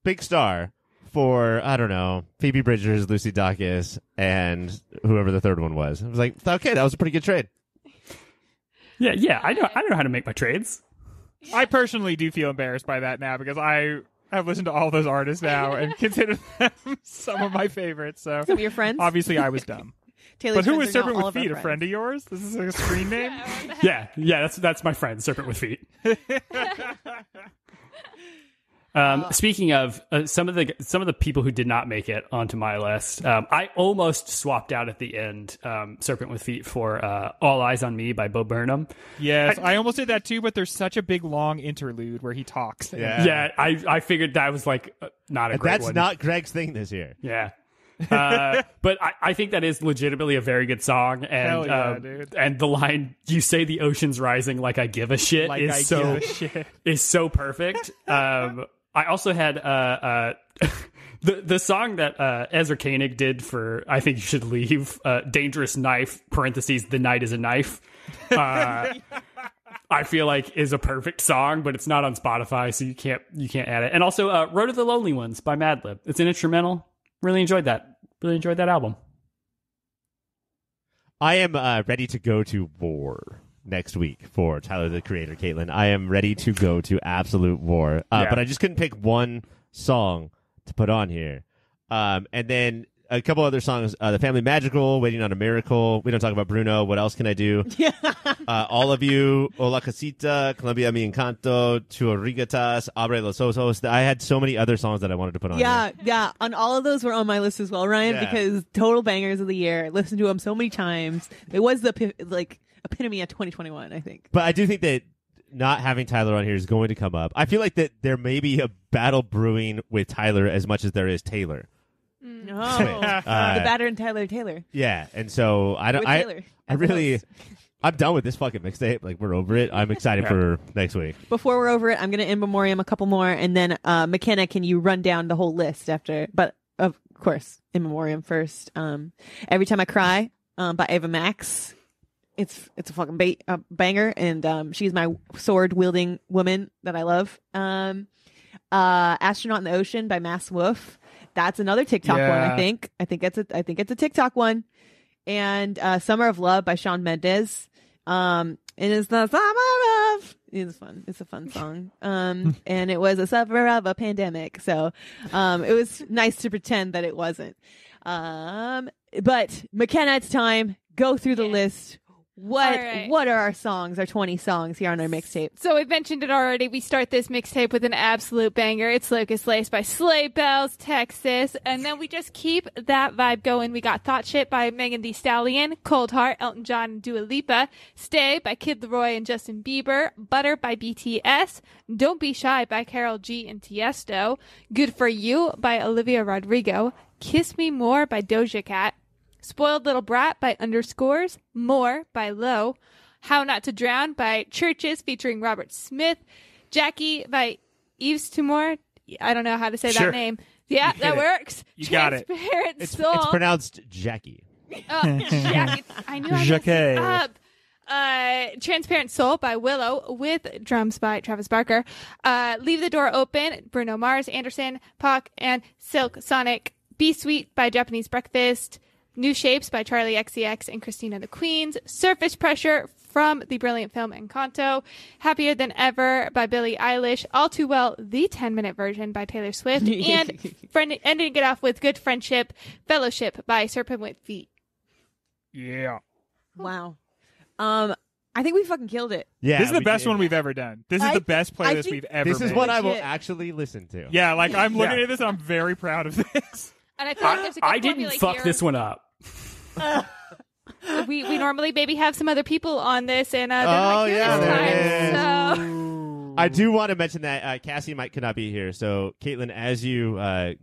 Speaker 5: Big Star, for, I don't know, Phoebe Bridgers, Lucy Dacus, and whoever the third one was. I was like, okay, that was a pretty good trade.
Speaker 4: Yeah, I know how to make my trades.
Speaker 2: I personally do feel embarrassed by that now because I have listened to all those artists now and consider them some of my favorites. So
Speaker 1: some of your friends?
Speaker 2: Obviously, I was dumb.
Speaker 1: Taylor's
Speaker 2: but who is
Speaker 1: friends are
Speaker 2: Serpent
Speaker 1: now
Speaker 2: with
Speaker 1: all of
Speaker 2: Feet?
Speaker 1: our
Speaker 2: A friend of yours? This is a screen name?
Speaker 4: Yeah, that's my friend, Serpent with Feet. Speaking of some of the people who did not make it onto my list, I almost swapped out at the end Serpent with Feet for All Eyes on Me by Bo Burnham.
Speaker 2: Yes, I almost did that too, but there's such a big long interlude where he talks.
Speaker 4: Yeah, I figured that was like not a great one.
Speaker 5: That's not Greg's thing this year.
Speaker 4: Yeah. But I think that is legitimately a very good song. And,
Speaker 2: Hell yeah, dude.
Speaker 4: And the line, "You say the ocean's rising like I give a shit,"
Speaker 2: Like
Speaker 4: is
Speaker 2: I
Speaker 4: so
Speaker 2: give a shit.
Speaker 4: is so perfect. I also had the song that Ezra Koenig did for "I Think You Should Leave," "Dangerous Knife" (parentheses the night is a knife). I feel like is a perfect song, but it's not on Spotify, so you can't add it. And also, "Road to the Lonely Ones" by Madlib. It's an instrumental. Really enjoyed that. Really enjoyed that album.
Speaker 5: I am ready to go to war next week for Tyler, the Creator, Caitlin. I am ready to go to absolute war. But I just couldn't pick one song to put on here. And then a couple other songs. The Family Magical, Waiting on a Miracle. We don't talk about Bruno. What else can I do? All of You, Hola Casita, Colombia Mi Encanto, Churrigatas, Abre los Osos. I had so many other songs that I wanted to put on here.
Speaker 1: Yeah. On all of those were on my list as well, Ryan, because total bangers of the year. I listened to them so many times. It was the epitome of 2021, I think.
Speaker 5: But I do think that not having Tyler on here is going to come up. I feel like that there may be a battle brewing with Tyler as much as there is Taylor.
Speaker 1: No, the batter and Taylor.
Speaker 5: Yeah, and so I'm done with this fucking mixtape. Like, we're over it. I'm excited for next week.
Speaker 1: Before we're over it, I'm going to in memoriam a couple more, and then McKenna, can you run down the whole list after? But of course, in memoriam first. Every Time I Cry by Ava Max. It's a fucking banger, and she's my sword wielding woman that I love. Astronaut in the Ocean by Mass Wolf. That's another TikTok one, I think. I think it's a TikTok one. And Summer of Love by Shawn Mendes. It is the summer of. It's fun. It's a fun song. And it was a summer of a pandemic, so it was nice to pretend that it wasn't. But McKenna, it's time. Go through the list. What are our songs, our 20 songs here on our mixtape?
Speaker 3: So we mentioned it already. We start this mixtape with an absolute banger. It's Locust Lace by Sleigh Bells, Texas. And then we just keep that vibe going. We got Thought Shit by Megan Thee Stallion, Cold Heart, Elton John and Dua Lipa, Stay by Kid Laroi and Justin Bieber, Butter by BTS, Don't Be Shy by Karol G and Tiesto, Good For You by Olivia Rodrigo, Kiss Me More by Doja Cat, Spoiled Little Brat by Underscores, More by Low, How Not to Drown by Churches featuring Robert Smith, Jackie by Yves Tumor. I don't know how to say that name. Yeah, that works.
Speaker 2: You got it.
Speaker 3: Transparent Soul.
Speaker 5: It's pronounced Jackie.
Speaker 3: Jackie. I knew I messed it up. Transparent Soul by Willow with drums by Travis Barker. Leave the Door Open, Bruno Mars, Anderson, Pac, and Silk Sonic. Be Sweet by Japanese Breakfast. New Shapes by Charlie XCX and Christina the Queens. Surface Pressure from the brilliant film Encanto. Happier Than Ever by Billie Eilish. All Too Well, the 10-minute version by Taylor Swift. And ending it off with Good Friendship, Fellowship by Serpent with Feet.
Speaker 2: Yeah.
Speaker 1: Wow. I think we fucking killed it.
Speaker 5: Yeah,
Speaker 2: this is the best one we've ever done. This is the best playlist we've ever
Speaker 5: This is
Speaker 2: made.
Speaker 5: what I will actually listen to.
Speaker 2: Yeah, like I'm looking at this and I'm very proud of this.
Speaker 3: And I feel like there's a good
Speaker 4: I didn't
Speaker 3: formula
Speaker 4: fuck
Speaker 3: here.
Speaker 4: this one up.
Speaker 3: We normally maybe have some other people on this, and they're
Speaker 5: Oh,
Speaker 3: not here
Speaker 5: yeah,
Speaker 3: this
Speaker 5: there
Speaker 3: time.
Speaker 5: it
Speaker 3: So
Speaker 5: I do want to mention that Cassie and Mike could not be here. So, Caitlin, as you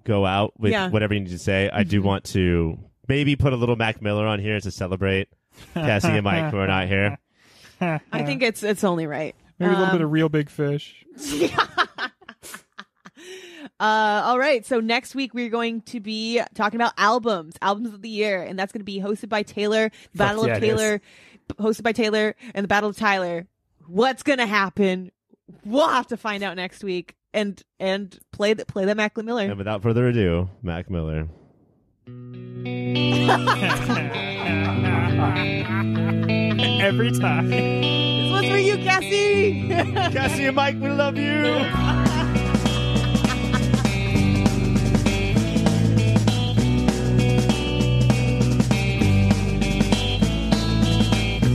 Speaker 5: go out with whatever you need to say, I do want to maybe put a little Mac Miller on here to celebrate Cassie and Mike who are not here.
Speaker 1: I think it's only right.
Speaker 2: Maybe a little bit of Real Big Fish.
Speaker 1: All right. So next week we're going to be talking about albums of the year, and that's going to be hosted by Taylor, Battle of Taylor, hosted by Taylor, and the Battle of Tyler. What's going to happen? We'll have to find out next week, and play that Mac Miller.
Speaker 5: And without further ado, Mac Miller.
Speaker 2: Every time.
Speaker 1: This one's for you, Cassie.
Speaker 5: Cassie and Mike, we love you.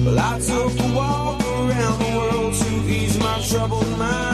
Speaker 7: Well, I took a walk around the world to ease my troubled mind.